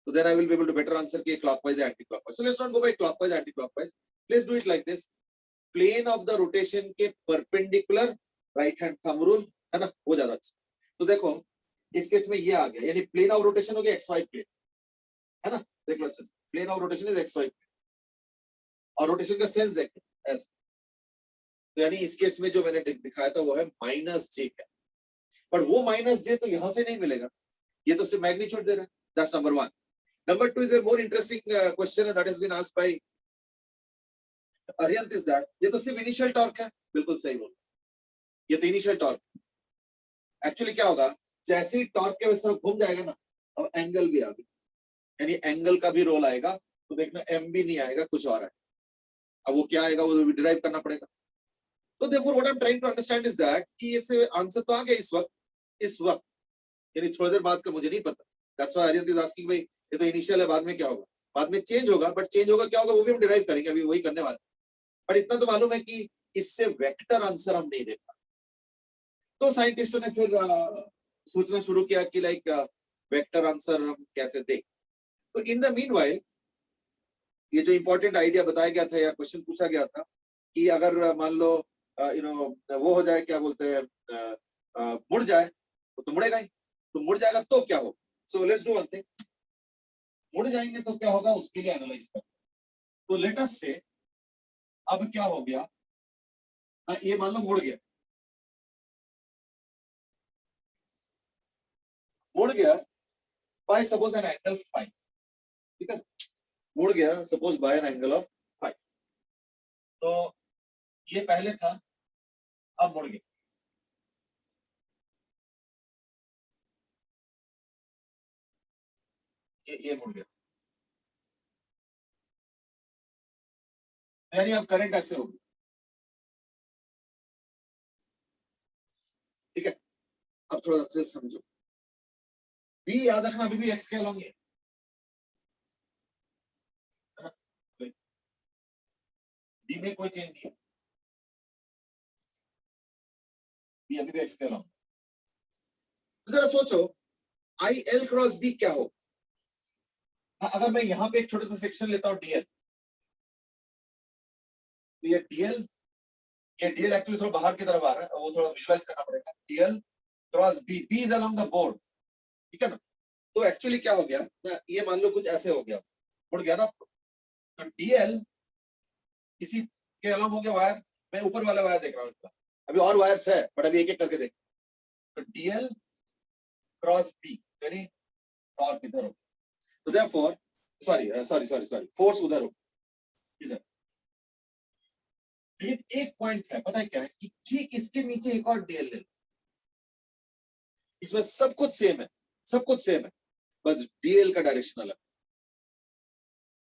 S1: तो then I will be able to better answer कि clockwise या anti clockwise. So let's not go by clockwise anti clockwise. Let's do it like this. Plane of the rotation के perpendicular right hand thumb rule, है ना, वो ज्यादा अच्छा. तो देखो इस केस में ये आ गया, यानी प्लेन ऑफ रोटेशन हो गया XY प्लेन, है ना, देख लो अच्छे से, plane of rotation is XY plane, और रोटेशन का सेंस देखो ऐसे, तो यानी इस केस में जो मैंने दिखाया था वो है माइनस जे का, पर वो माइनस जे तो यहां से नहीं मिलेगा, ये तो सिर्फ मैग्नीट्यूड दे रहा है. That's number 1. Number 2 is a more interesting question that has been asked by Ariyant is that ये तो सिर्फ इनिशियल टॉर्क है, बिल्कुल सही बोल, ये तो इनिशियल टॉर्क. एक्चुअली क्या होगा, जैसे ही टॉर्क के इस तरफ घूम जाएगा ना, अब एंगल भी आ गया, यानी एंगल का भी रोल आएगा, तो देखना एम भी नहीं आएगा, कुछ और है। अब वो क्या आएगा वो डिराइव करना पड़ेगा। तो therefore what I'm trying to understand is that कि इससे आंसर तो आ गया इस वक्त यानी थोड़ी देर बाद का मुझे नहीं पता। That's why Aryan is asking भाई ये तो इनिशियल है, बाद में क्या होगा, बाद में चेंज होगा, बट चेंज होगा क्या होगा वो भी हम डिराइव करेंगे, अभी वही करने वाले। पर इतना तो मालूम है कि इससे वेक्टर आंसर हम नहीं दे पाए। तो साइंटिस्टों ने फिर सोचना शुरू किया कि लाइक वेक्टर आंसर हम कैसे दें। तो इन द मीनवाइल ये जो इंपॉर्टेंट आइडिया बताया गया था या क्वेश्चन पूछा गया था कि अगर मान लो वो हो जाए, क्या बोलते हैं, मुड़ जाए, तो मुड़ेगा ही, तो मुड़ जाएगा तो क्या हो। So let's do one thing, मुड़ जाएंगे तो क्या होगा उसके लिए एनालाइज कर। तो लेट अस से अब क्या हो गया, ये मान लो मुड़ गया बाय सपोज एन एंगल 5, ठीक है, मुड़ गया suppose by an angle of 5। तो ये पहले था, अब मुड़ गया, ये मुड़ गया, यानी अब करंट ऐसे होगी, ठीक है। अब थोड़ा सा समझो, बी याद रखना अभी भी एक्स के अलॉन्ग है ना, बी में कोई चेंज नहीं है, बी अभी भी एक्स के अलॉन्ग। जरा सोचो आई एल क्रॉस बी क्या हो, अगर मैं यहां पे एक छोटा सा सेक्शन लेता हूं डीएल, तो ये डीएल एक्चुअली थोड़ा बाहर की तरफ आ रहा है, वो थोड़ा विजुअलाइज करना पड़ेगा। DL cross B, B is along the board, ठीक है ना। तो एक्चुअली क्या हो गया ना, ये मान लो कुछ ऐसे हो गया, मुड़ गया ना, तो डीएल इसी के अलोंग हो गया वायर। मैं ऊपर वाला वायर देख रहा हूँ, अभी और वायर्स है बट अभी एक एक करके देख। तो डीएल क्रॉस बी यानी टॉर्क इधर हो, तो देयरफॉर सॉरी फोर्स उधर हो, इधर। लेकिन एक पॉइंट है, पता है क्या है, कि ठीक इसके नीचे एक और डीएल ले लो, इसमें सब कुछ सेम है, सब कुछ सेम है, बस डीएल का डायरेक्शन अलग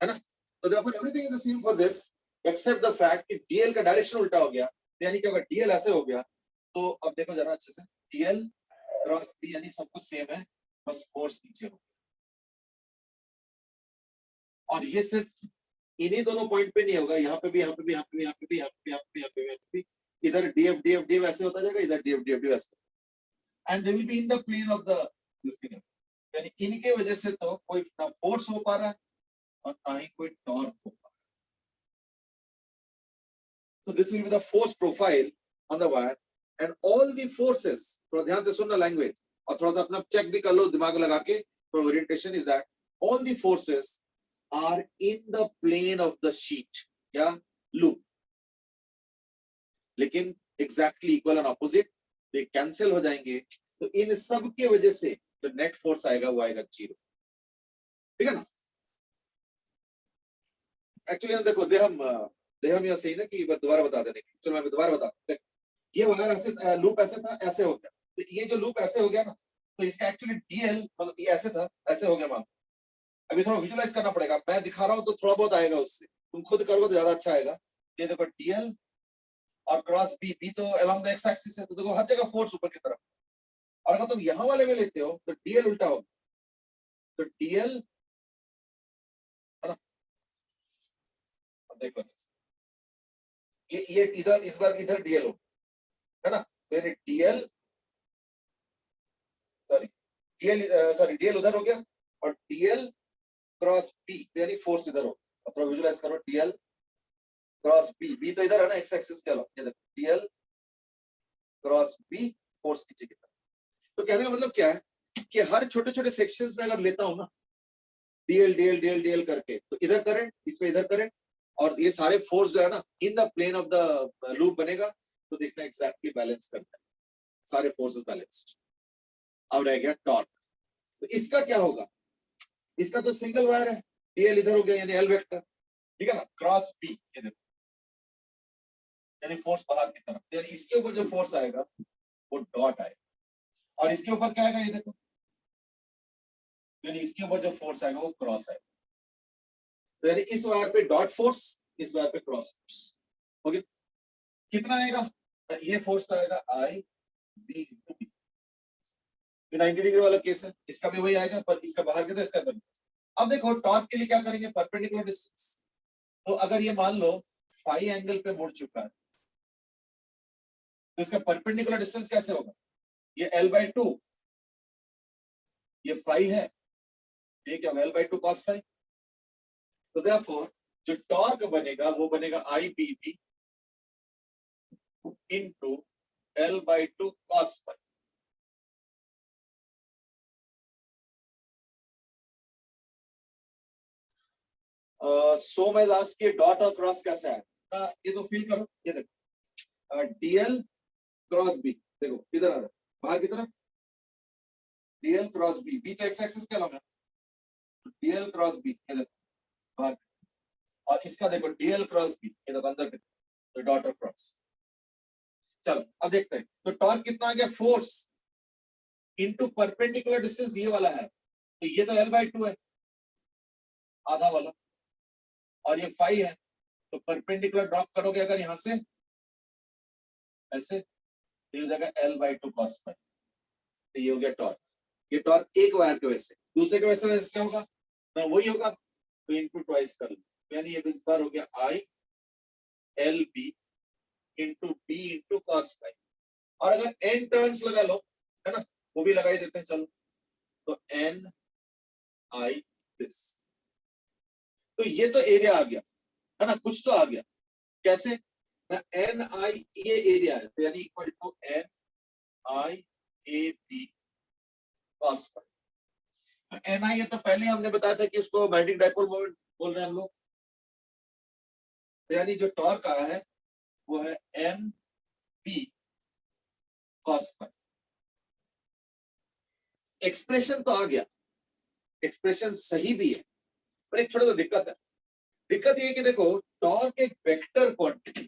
S1: है ना। तो therefore everything is the same for this except the fact कि डीएल का डायरेक्शन उल्टा हो गया। यानी कि अगर डीएल ऐसे हो गया, तो अब देखो जरा अच्छे से, डीएल क्रॉस बी यानी सब कुछ सेम है, बस फोर्स नीचे हो। और ये सिर्फ इन्हीं दोनों पॉइंट पे नहीं होगा, यहाँ पे भी, यहाँ पे भी, यहाँ पे भी, यहाँ पे भी, यहाँ पे भी, यहाँ पे भी, यहाँ पे भी, यहाँ पे भी, इधर डीएफ डीएफ डीएफ ऐसे होता जाएगा, इधर डीएफ डीएफ डीएफ ऐसे, and they will be in the plane of the this thing. यानी इनके वजह से तो कोई ना फोर्स हो पा रहा है और ना ही कोई टॉर्क हो पा रहा है। So this will be the force profile on the wire and all the forces, थोड़ा ध्यान से सुनना लैंग्वेज, और थोड़ा सा अपना चेक भी कर लो दिमाग लगा के, तो orientation is that all the forces are in the plane of the sheet या loop, लेकिन exactly equal and opposite, ये कैंसिल हो जाएंगे, तो इन सब के वजह से जो नेट फोर्स आएगा वो आएगा 0, ठीक है ना। एक्चुअली देखो देहम या सही ना कि दोबारा बता देने की, चलो मैं दोबारा बता, ये वायर ऐसे लूप ऐसे था, ऐसे हो गया, तो ये जो लूप ऐसे हो गया ना, तो इसका एक्चुअली डीएल मतलब ये ऐसे था, ऐसे हो गया मान। अभी थोड़ा विजुअलाइज करना पड़ेगा, मैं दिखा रहा हूँ तो थोड़ा बहुत आएगा उससे, तुम खुद करोगे तो ज्यादा अच्छा आएगा। ये देखो डीएल और क्रॉस बी, बी तो अलोंग द एक्स एक्सिस है, तो देखो हर जगह फोर्स ऊपर की तरफ। और अगर तुम यहाँ वाले में लेते हो तो डीएल उल्टा होगा, तो डीएल है ना, देखो ये इधर इस बार इधर डीएल हो, है ना, तो डीएल डीएल उधर हो गया, और डीएल क्रॉस बी यानी फोर्स इधर हो, थोड़ा विजुअलाइज करो, डीएल क्रॉस बी, बी तो इधर है ना एक्स एक्सिस के अलॉन्ग, ये देखो डीएल क्रॉस बी, फोर्स नीचे की तरफ। तो कहने का मतलब क्या है कि हर छोटे छोटे सेक्शंस में अगर लेता हूं ना डीएल डीएल डीएल डीएल करके, तो इधर करंट, इसमें इधर करंट, और ये सारे फोर्स जो है ना in the plane of the loop बनेगा, तो देखना एग्जैक्टली बैलेंस करता है, सारे फोर्सेस बैलेंस्ड। अब रह गया टॉर्क, तो इसका क्या होगा, इसका तो सिंगल वायर है, डीएल इधर हो गया यानी एल वेक्टर, ठीक है ना, क्रॉस बी ये देखो यानी फोर्स बाहर की तरफ, यानी इसके ऊपर जो फोर्स आएगा वो डॉट आएगा, और इसके ऊपर क्या आएगा ये देखो, यानी इसके ऊपर जो फोर्स आएगा वो क्रॉस आएगा, तो यानी इस वायर पे डॉट फोर्स, इस वायर पे क्रॉस फोर्स। ओके, कितना आएगा? ये फोर्स तो आएगा आई बी इंटू बी, 90 डिग्री वाला केस है, इसका भी वही आएगा, पर इसका बाहर के तो इसका अंदर। अब देखो टॉर्क के लिए क्या करेंगे, परपेंडिकुलर डिस्टेंस। तो अगर ये मान लो फाई एंगल पे मुड़ चुका है, तो इसका परपेंडिकुलर डिस्टेंस कैसे होगा? ये L/2, ये फाई है, ये क्या L/2 cos फाई। तो देयरफॉर जो टॉर्क बनेगा वो बनेगा I B B into L/2 cos phi. So मैं लास्ट के डॉट और क्रॉस कैसे है ना, ये तो फील करो, ये देखो डीएल क्रॉस बी, देखो किधर आ रहा है, बाहर की तरफ, डीएल क्रॉस बी, बी तो एक्स एक्सिस के अलग है, डीएल क्रॉस बी, ये देखो बाहर, और इसका देखो डीएल क्रॉस बी, ये देखो अंदर की तरफ, तो डॉट और क्रॉस। चलो अब देखते हैं, तो टॉर्क कितना आ गया, फोर्स इनटू परपेंडिकुलर डिस्टेंस ये वाला है, तो ये तो L/2 है, आधा वाला, और ये फाई है, तो परपेंडिकुलर ड्रॉप करोगे अगर यहां से ऐसे, तो ये हो जाएगा L/2 cos फाई, तो ये हो गया टॉर्क। ये टॉर्क एक वायर के वजह से, दूसरे के वजह से क्या होगा ना, वही होगा, तो इनटू ट्वाइस कर लो, यानी ये इस बार हो गया I L B into B into cos phi. और अगर n टर्न्स लगा लो, है ना, वो भी लगा ही देते हैं, चलो, तो n आई दिस, तो ये तो एरिया आ गया, है ना, कुछ तो आ गया, कैसे ना, एन आई ये एरिया है, तो यानी equal to N I A B cos phi. N I है तो पहले हमने बताया था कि उसको मैग्नेटिक डाइपोल मोमेंट बोल रहे हैं हम लोग, तो यानी जो टॉर्क आया है वो है M B cos phi. Expression तो आ गया, एक्सप्रेशन सही भी है, पर एक छोटा सा दिक्कत है। दिक्कत ये कि देखो टॉर्क एक वेक्टर क्वांटिटी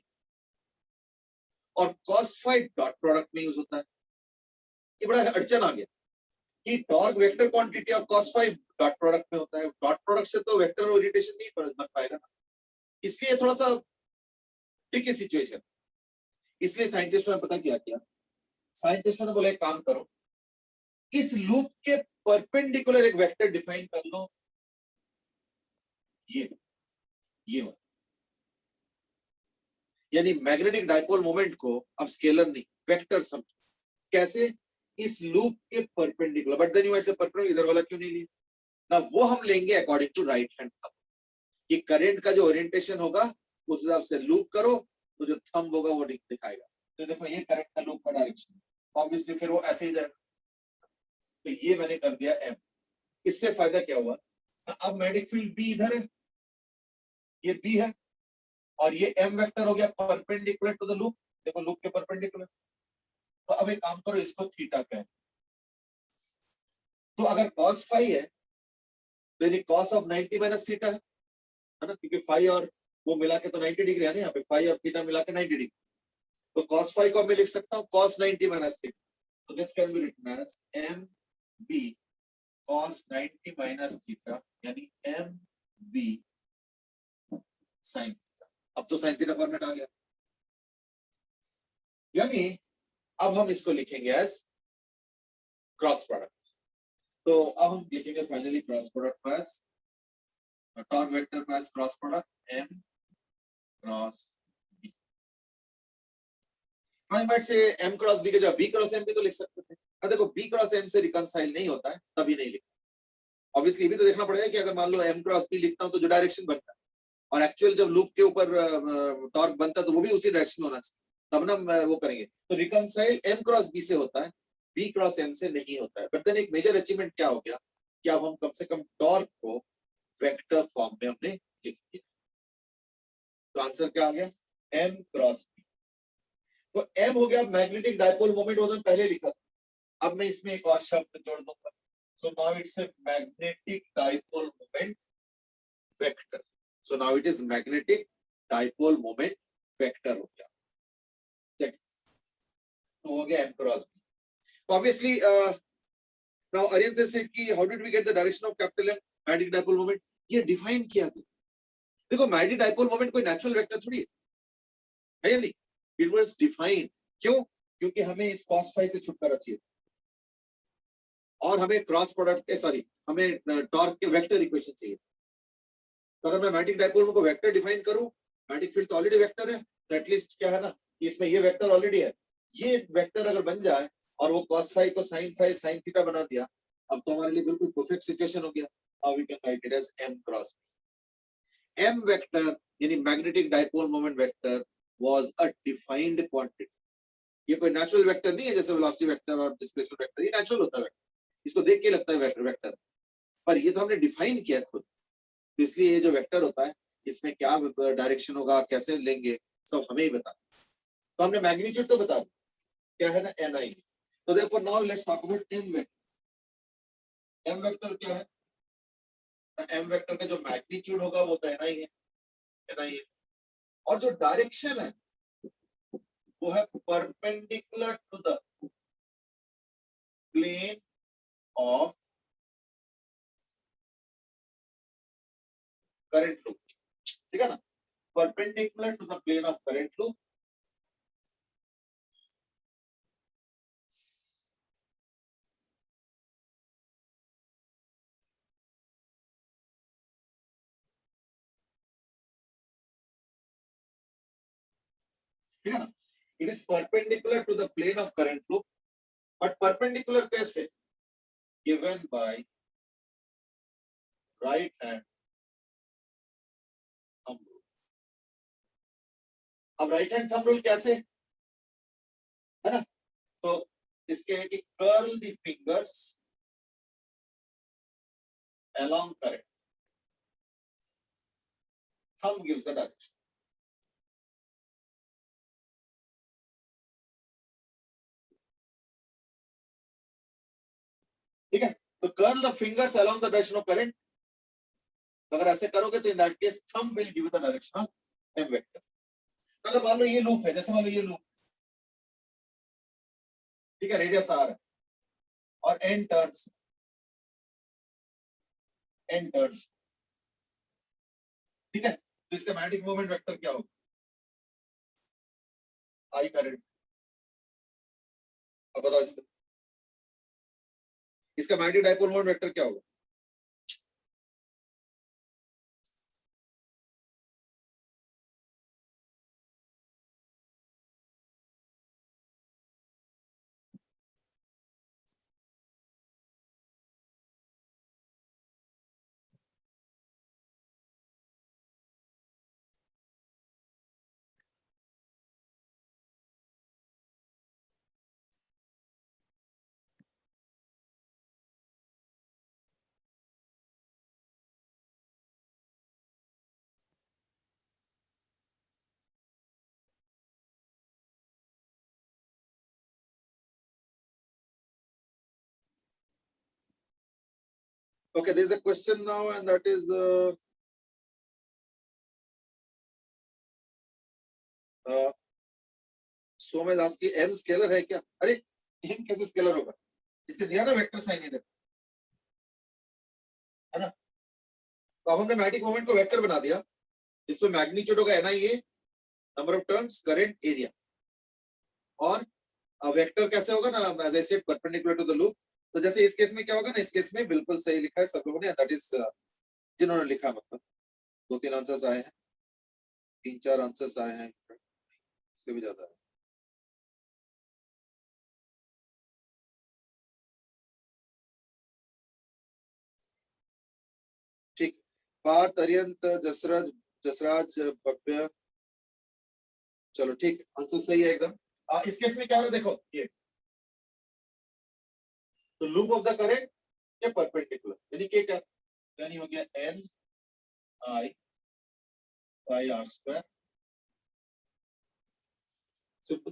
S1: और cos फाई डॉट प्रोडक्ट में यूज होता है, ये बड़ा अड़चन आ गया कि टॉर्क वेक्टर क्वांटिटी और cos फाई डॉट प्रोडक्ट में होता है, डॉट प्रोडक्ट से तो वेक्टर ओरिएंटेशन नहीं बन पाएगा ना, इसलिए थोड़ा सा ट्रिकी सिचुएशन। इसलिए साइंटिस्टों ने पता क्या किया, साइंटिस्टों ने बोला एक काम करो, इस लूप के परपेंडिकुलर एक वेक्टर डिफाइन कर लो, ये यानी मैग्नेटिक डाइपोल मोमेंट को अब स्केलर नहीं वेक्टर समझो, कैसे, इस लूप के perpendicular, but then you might say perpendicular इधर वाला क्यों नहीं लिया ना, वो हम लेंगे according to right hand thumb, कि करंट का जो ओरिएंटेशन होगा उस हिसाब से लूप करो, तो जो थंब होगा वो दिखाएगा। तो देखो ये करंट का लूप का डायरेक्शन, ऑब्वियसली फिर वो ऐसे ही जाएगा, तो ये मैंने कर दिया एम। इससे फायदा क्या हुआ, अब मैग्नेटिक फील्ड बी इधर है, ये बी है, और ये एम वेक्टर हो गया परपेंडिकुलर टू द लूप, देखो लूप के परपेंडिकुलर। तो अब एक काम करो, इसको थीटा कहें, तो अगर cos फाई है तो यदि cos ऑफ 90 माइनस थीटा है ना, क्योंकि फाई और वो मिला के तो 90 डिग्री है ना, यहाँ पे फाई और थीटा मिला के 90 डिग्री, तो cos फाई को मैं लिख सकता हूँ cos 90 माइनस थीटा, तो this can be written as M B cos 90 minus theta, यानी एम बी साइन थीटा। अब तो साइन थीटा फॉर्मेट आ गया, यानी अब हम इसको लिखेंगे एज क्रॉस प्रोडक्ट। तो अब हम लिखेंगे finally cross product as torque vector as cross product M cross B. मैं से एम क्रॉस बी के जब बी क्रॉस एम भी तो लिख सकते थे, देखो बी क्रॉस एम से रिकंसाइल नहीं होता है, तभी नहीं लिखा। ऑब्वियसली भी तो देखना पड़ेगा कि अगर मान लो एम क्रॉस बी लिखता हूं तो जो डायरेक्शन बनता है, और एक्चुअल जब लूप के ऊपर टॉर्क बनता है तो वो भी उसी डायरेक्शन में होना चाहिए, तब ना वो करेंगे। तो रिकंसाइल एम क्रॉस बी से होता है, बी क्रॉस एम से नहीं होता है। बट देन एक मेजर अचीवमेंट क्या हो गया कि अब हम कम से कम टॉर्क को वेक्टर फॉर्म में हमने लिख दिया। तो आंसर क्या आ गया, एम क्रॉस बी। तो एम हो गया मैग्नेटिक डाइपोल मोमेंट, वो पहले लिखा था, अब मैं इसमें एक और शब्द जोड़ दूंगा, so now it's a magnetic dipole moment vector. So now it is magnetic dipole moment vector हो गया, तो हो गया एम क्रॉस बी। तो ऑब्वियसली नाउ अरिहंत सेड कि how did we get the direction of capital M magnetic dipole moment, ये डिफाइन किया था। देखो मैग्नेटिक डाइपोल मोमेंट कोई नेचुरल वेक्टर थोड़ी है या नहीं, इट वाज डिफाइंड। क्यों? क्योंकि हमें इस cos phi से छुटकारा चाहिए और हमें क्रॉस प्रोडक्ट सॉरी हमें टॉर्क के वेक्टर इक्वेशन चाहिए। तो अगर मैं मैग्नेटिक डाइपोल को वेक्टर डिफाइन करूं, मैग्नेटिक फील्ड तो ऑलरेडी वेक्टर है, तो एटलीस्ट क्या है ना, इसमें ये वेक्टर ऑलरेडी है, ये वेक्टर अगर बन जाए और वो cos phi को sin phi sin थीटा बना दिया, अब तो हमारे लिए बिल्कुल परफेक्ट सिचुएशन हो गया। Now we can write it as m cross m vector यानी magnetic dipole moment vector was a defined quantity. ये कोई नेचुरल वेक्टर नहीं है जैसे वेलोसिटी वेक्टर और डिस्प्लेसमेंट वेक्टर, ये नेचुरल होता है वेक्टर, इसको देख के लगता है वेक्टर वेक्टर, पर ये तो हमने डिफाइन किया खुद, तो इसलिए ये जो वेक्टर होता है इसमें क्या डायरेक्शन होगा, कैसे लेंगे, सब हमें ही बता। तो हमने मैग्नीट्यूड तो बता दिया, क्या है ना ni। तो देखो now let's talk about m vector. m vector क्या है? m वेक्टर का जो मैग्नीट्यूड होगा वो तो ni है, और जो डायरेक्शन है वो है perpendicular to the plane of current loop, ठीक है ना, perpendicular to the plane of current loop. ठीक है ना, it is perpendicular to the plane of current loop, but perpendicular कैसे? Given by right hand thumb rule. अब राइट हैंड थंब रूल कैसे है ना, तो इसके है कि curl the fingers along current, thumb gives the direction। ठीक है, तो curl the fingers along the direction of current, तो अगर ऐसे करोगे तो इन that case thumb will give the direction of m vector। तो अगर मान लो ये लूप है, जैसे मान लो ये लूप, ठीक है, रेडियस r है और n टर्न्स, ठीक है, तो इसका मैग्नेटिक मोमेंट वेक्टर क्या होगा? I current. अब बताओ इसका मैग्नेटिक डाइपोल मोमेंट वेक्टर क्या होगा? Okay, there is a question now and that is Som is asking m scalar है क्या? अरे m कैसे स्केलर होगा? इसके दिया ना वेक्टर साइन इधर, है ना, तो अब हमने मैग्नेटिक मोमेंट को वेक्टर बना दिया, इसमें मैग्नीट्यूड होगा NIA, number of turns, current, area, और वेक्टर कैसे होगा ना, as I said perpendicular to the loop. तो जैसे इस केस में क्या होगा ना, इस केस में बिल्कुल सही लिखा है सब लोगों ने, दैट इज जिन्होंने लिखा, मतलब 2-3 आंसर्स आए हैं, 3-4 आंसर्स आए हैं, इससे भी ज्यादा है। ठीक, पार्थ, अरियंत, जसराज, भव्य, चलो ठीक, आंसर सही है एकदम। इस केस में क्या हो रहा है देखो, ये तो लूप ऑफ द करंट ये परपेंडिकुलर, यानी कि क्या, यानी हो गया n I by r square, simple,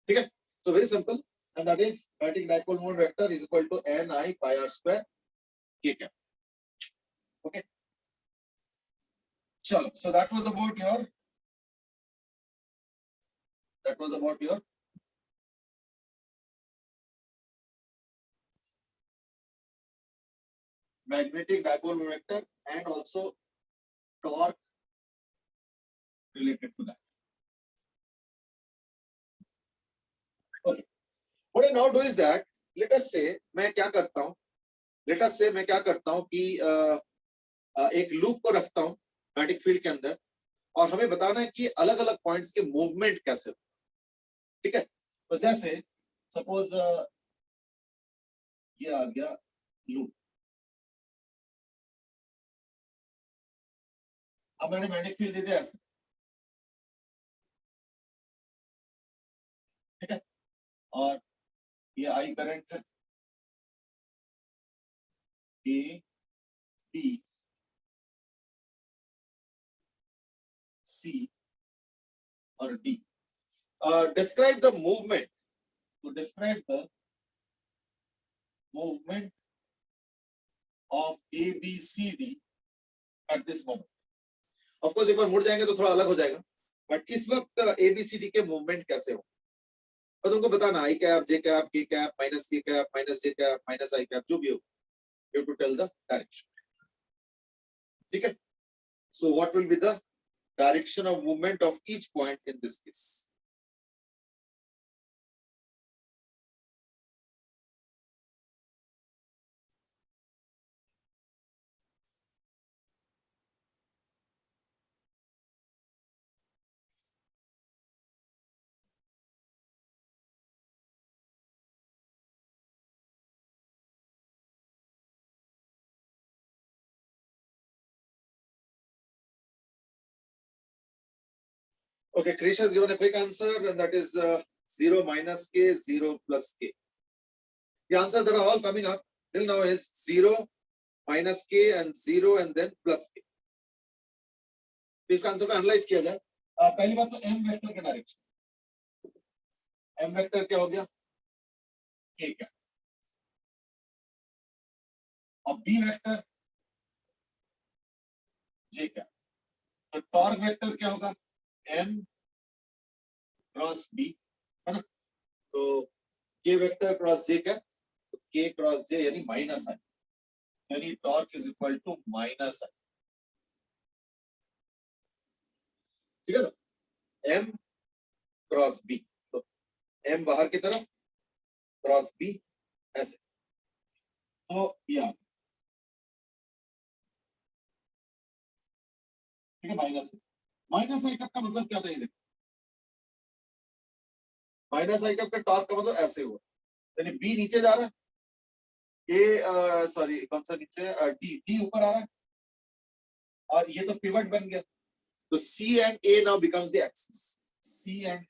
S1: ठीक है, तो very simple, and that is magnetic dipole moment vector is equal to n I by r square k cap। Okay, चलो, so that was about your magnetic dipole moment and also torque related to that. Okay. What I now do is that let us say मैं क्या करता हूँ कि एक लूप को रखता हूँ मैग्नेटिक फील्ड के अंदर और हमें बताना है कि अलग अलग पॉइंट्स के मूवमेंट कैसे हो. ठीक है. तो जैसे सपोज ये आ गया लूप. अब मैंने मैग्नेटिक फील्ड दे दिया ऐसे. ठीक है. और ये आई करंट है ए बी सी और D. Describe the movement. To describe the movement of A, B, C, D at this moment. Of course, एक बार मुड़ जाएंगे तो थोड़ा अलग हो जाएगा. बट इस वक्त A, B, C, D के मूवमेंट कैसे हो? और तुमको बताना I cap, J cap, K cap, minus K cap, minus J cap, minus I cap, जो भी हो. You have to tell the direction. ठीक है? So what will be the direction of movement of each point in this case? Okay, Krish has given a quick answer, and that is 0 minus K, 0 plus K. The answers that are all coming up till now is 0, minus K, and 0, and then plus K. इस आंसर को एनालाइज किया जाए. पहली बात तो m वेक्टर का डायरेक्शन. m वेक्टर क्या हो गया? K क्या? और b वेक्टर J क्या? तो टॉर्क वेक्टर क्या होगा? m क्रॉस b, है ना? तो k वेक्टर क्रॉस j क्या? तो k क्रॉस j यानी माइनस i, यानी torque is equal to minus i. ठीक है ना? m क्रॉस b, तो m बाहर की तरफ क्रॉस b ऐसे. तो ये ठीक है. माइनस आई कप का मतलब क्या था? ये देखो, माइनस आई कप का टॉर्क का मतलब ऐसे हुआ, यानी बी नीचे जा रहा है, ए सॉरी कौन सा नीचे, डी डी ऊपर आ रहा है, और ये तो पिवट बन गया. तो C and A now becomes the axis. C and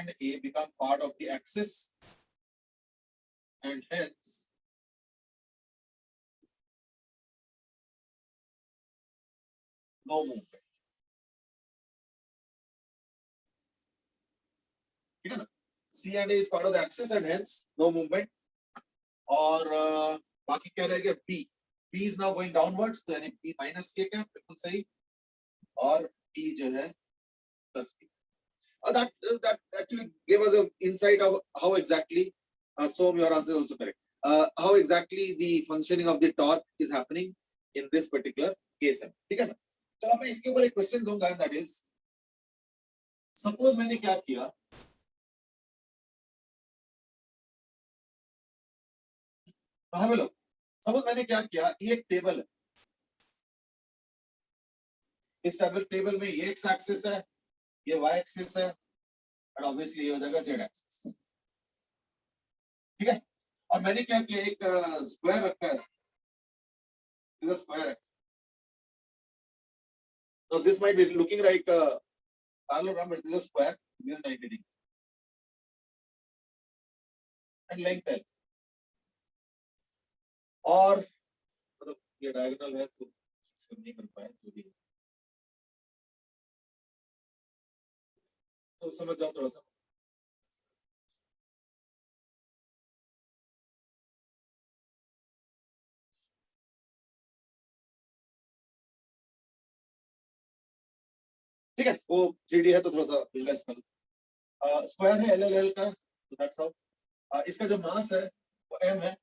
S1: A become part of the axis and hence no movement. ठीक है ना? C and A is part of the axis and hence no movement. और बाकी क्या रह गया? B. B is now going downwards, तो यानी B minus K क्या? बिल्कुल सही. और B जो है plus K. That actually gave us an insight of how exactly, so your answer is also correct. How exactly the functioning of the torque is happening in this particular case है. ठीक है ना? चलो मैं इसके ऊपर एक क्वेश्चन दूंगा, that is, suppose मैंने क्या किया, हाँ बोलो. सपोज मैंने क्या किया, ये एक टेबल है, इस टेबल में ये एक्स एक्सिस है, ये वाई एक्सिस है, और ऑब्वियसली ये हो जाएगा जेड एक्सिस. ठीक है. और मैंने क्या किया, एक स्क्वायर रखा है, स्क्वायर है. So this might be looking like a parallelogram, but this is a square. This is 90 degree. And length है. और मतलब ये डायगोनल है, तो इसको नहीं कर पाया, तो भी तो समझ जाओ थोड़ा सा. ठीक है. वो 3D है तो थोड़ा सा विजुलाइज कर लो. स्क्वायर है LLL का, तो दैट्स हाउ. इसका जो मास है वो m है,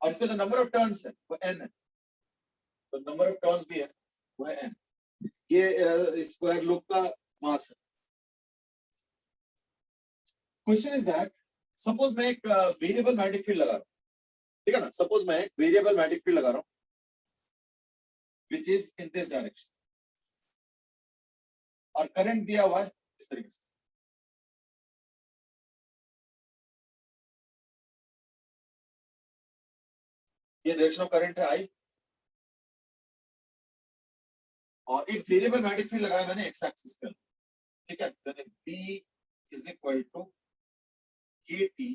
S1: और इसका जो नंबर ऑफ टर्न्स है वो n है, तो नंबर ऑफ टर्न्स भी है वो है n। ये स्क्वायर लूप का मास है। क्वेश्चन इज दैट सपोज मैं एक वेरिएबल मैग्नेटिक फील्ड लगा रहा हूं, ठीक है ना, सपोज मैं एक वेरिएबल मैग्नेटिक फील्ड लगा रहा हूं which is in this direction, और करंट दिया हुआ है इस तरीके से। ये डायरेक्शन ऑफ करंट है आई, और एक वेरिएबल मैग्नेटिक फील्ड लगाया मैंने एक्स एक्सिस पर, ठीक है, यानी बी इज इक्वल टू के टी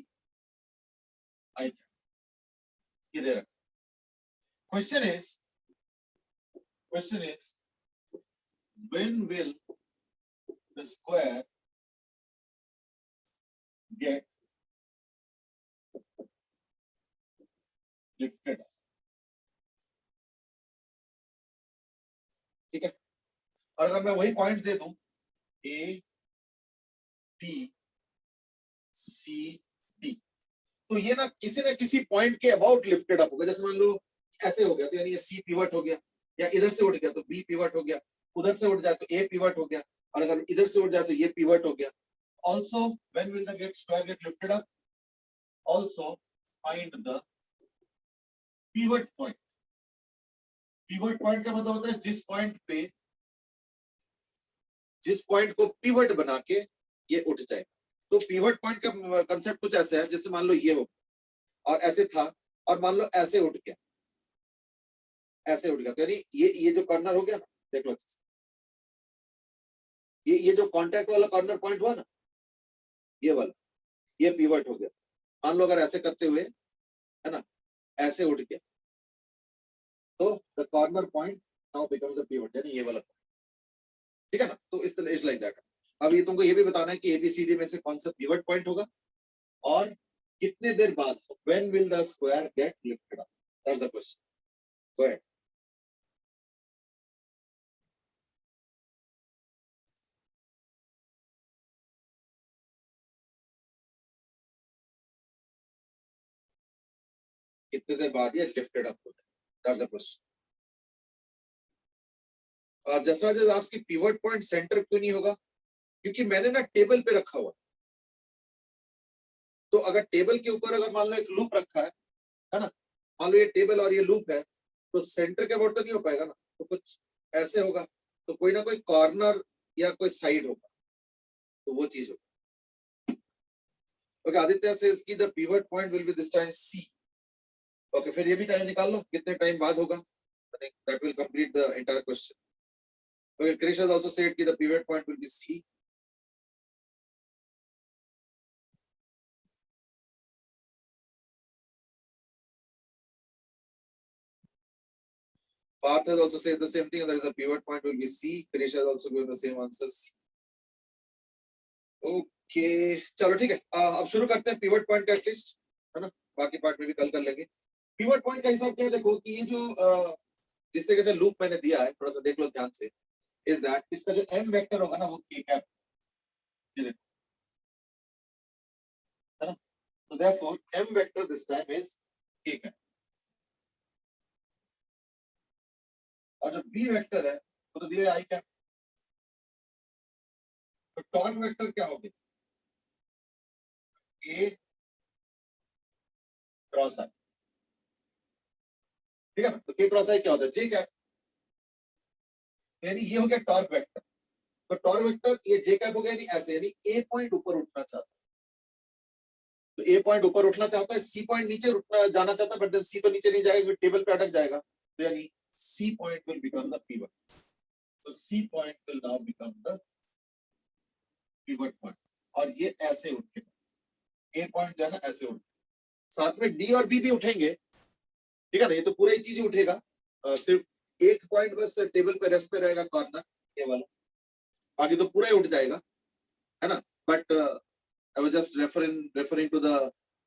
S1: आई, ये दे रहा। Question is when will the square get lifted? ठीक है, और अगर मैं वही पॉइंट्स दे दूं ए बी सी डी, तो ये ना किसी पॉइंट के अबाउट लिफ्टेड अप होगा। जैसे मान लो ऐसे हो गया तो यानी ये सी पिवट हो गया, या इधर से उठ गया तो बी पिवट हो गया, उधर से उठ जाए तो ए पिवट हो गया, और अगर इधर से उठ जाए तो ये पिवट हो गया। Also, when will the square get lifted up? Also, find the pivot point. Pivot point का मतलब होता है जिस पॉइंट को पिवट बना के ये उठ जाए। तो पिवट पॉइंट का कंसेप्ट कुछ ऐसे है, जैसे मान लो ये हो और ऐसे था, और मान लो ऐसे उठ गया, ऐसे उठ गया, तो यानी ये जो कॉर्नर हो गया ना, देख लो अच्छे से, ये जो कॉन्टैक्ट वाला कॉर्नर पॉइंट हुआ ना, ये वाला, ये पिवट हो गया। मान लो अगर ऐसे करते हुए, है ना, ऐसे उठ गया, तो the corner point now becomes the pivot, यानी ये वाला, ठीक है ना। तो इस तरह इज लाइक दैट। अब ये तुमको ये भी बताना है कि एबीसीडी में से कौन सा पिवट पॉइंट होगा और कितने देर बाद, when will the square get lifted up, that's the question. Go ahead. कितने देर बाद ये लिफ्टेड अप होता है, that's the question. Jasraj is asked कि पिवट पॉइंट सेंटर क्यों नहीं होगा, क्योंकि मैंने ना टेबल पे रखा हुआ, तो अगर टेबल के ऊपर अगर मान लो एक लूप रखा है ना, मान लो ये टेबल और ये लूप है, तो सेंटर के अबाउट तो नहीं हो पाएगा ना, तो कुछ ऐसे होगा, तो कोई ना कोई कॉर्नर या कोई साइड होगा, तो वो चीज होगी। ओके, आदित्य सेज कि the pivot point will be this time C. Okay, फिर ये भी टाइम निकाल लो कितने टाइम बाद होगा, I think that will complete the entire question. Okay, Krish has also said कि the pivot point will be C. Parth has also said the same thing, and there is a pivot point will be C. Krish has also given the same answer C. Okay, चलो ठीक है, अब शुरू करते हैं पिवट पॉइंट का एटलीस्ट, है ना, बाकी पार्ट में भी कल कर लेंगे। पिवट पॉइंट का हिसाब क्या है, देखो कि ये जो जिस तरीके से लूप मैंने दिया है, थोड़ा सा देख लो ध्यान से, इज दैट इसका जो m वेक्टर होगा ना वो k कैप, ये देखो, है ना, तो therefore m vector this time is k cap, और जो b वेक्टर है वो तो दिया है i कैप, तो टॉर्क वेक्टर क्या होगा, a क्रॉस i, ठीक है ना, तो k क्रॉस i क्या होता है, j कैप, यानी ये हो गया टॉर्क वेक्टर। तो टॉर्क वेक्टर ये j कैप हो गया, यानी ऐसे, यानी a पॉइंट ऊपर उठना चाहता है, तो a पॉइंट ऊपर उठना चाहता है, c पॉइंट नीचे उठना जाना चाहता है, बट देन c तो नीचे नहीं जाएगा, टेबल पे अटक जाएगा, तो यानी c point will become the pivot, तो c point will now become the pivot point, और ये ऐसे उठेगा, a पॉइंट जो है ना ऐसे उठेगा, साथ में d और b भी उठेंगे, ठीक है ना, ये तो पूरा ही चीज उठेगा, सिर्फ एक पॉइंट बस टेबल पे रेस्ट पे रहेगा, कॉर्नर ये वाला, बाकी तो पूरा ही उठ जाएगा, है ना। But I was just referring to the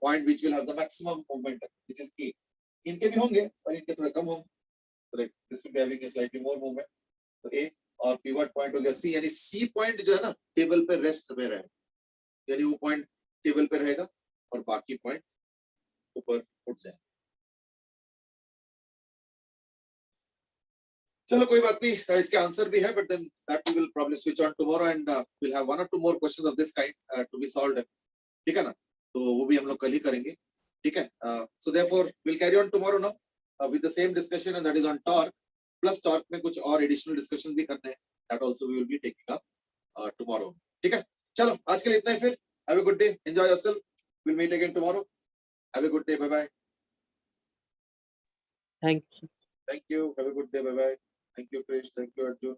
S1: point which will have the maximum movement, which is A. इनके भी होंगे पर इनके थोड़े कम होंगे, तो like this will be having a slightly more movement, तो A, और pivot point हो गया C, यानी C point जो है ना टेबल पे रेस्ट में रहेगा, यानी वो पॉइंट टेबल पे रहेगा और बाकी पॉइंट ऊपर उठ जाएगा। चलो कोई बात नहीं, इसके आंसर भी है, but then that we will probably switch on tomorrow and we'll have one or two more questions of this kind to be solved. ठीक है ना, तो वो भी हम लोग कल ही करेंगे. ठीक है, so therefore we'll carry on tomorrow now with the same discussion, and that is on torque. Plus torque में कुछ और additional discussion भी करने हैं, that also we will be taking up tomorrow. ठीक है, चलो आज के लिए इतना ही फिर. Have a good day, enjoy yourself. We'll meet again tomorrow. Have a good day, bye bye.
S2: Thank you.
S1: Thank you. Have a good day, bye bye. Thank you, Krish. Thank you, Arjun.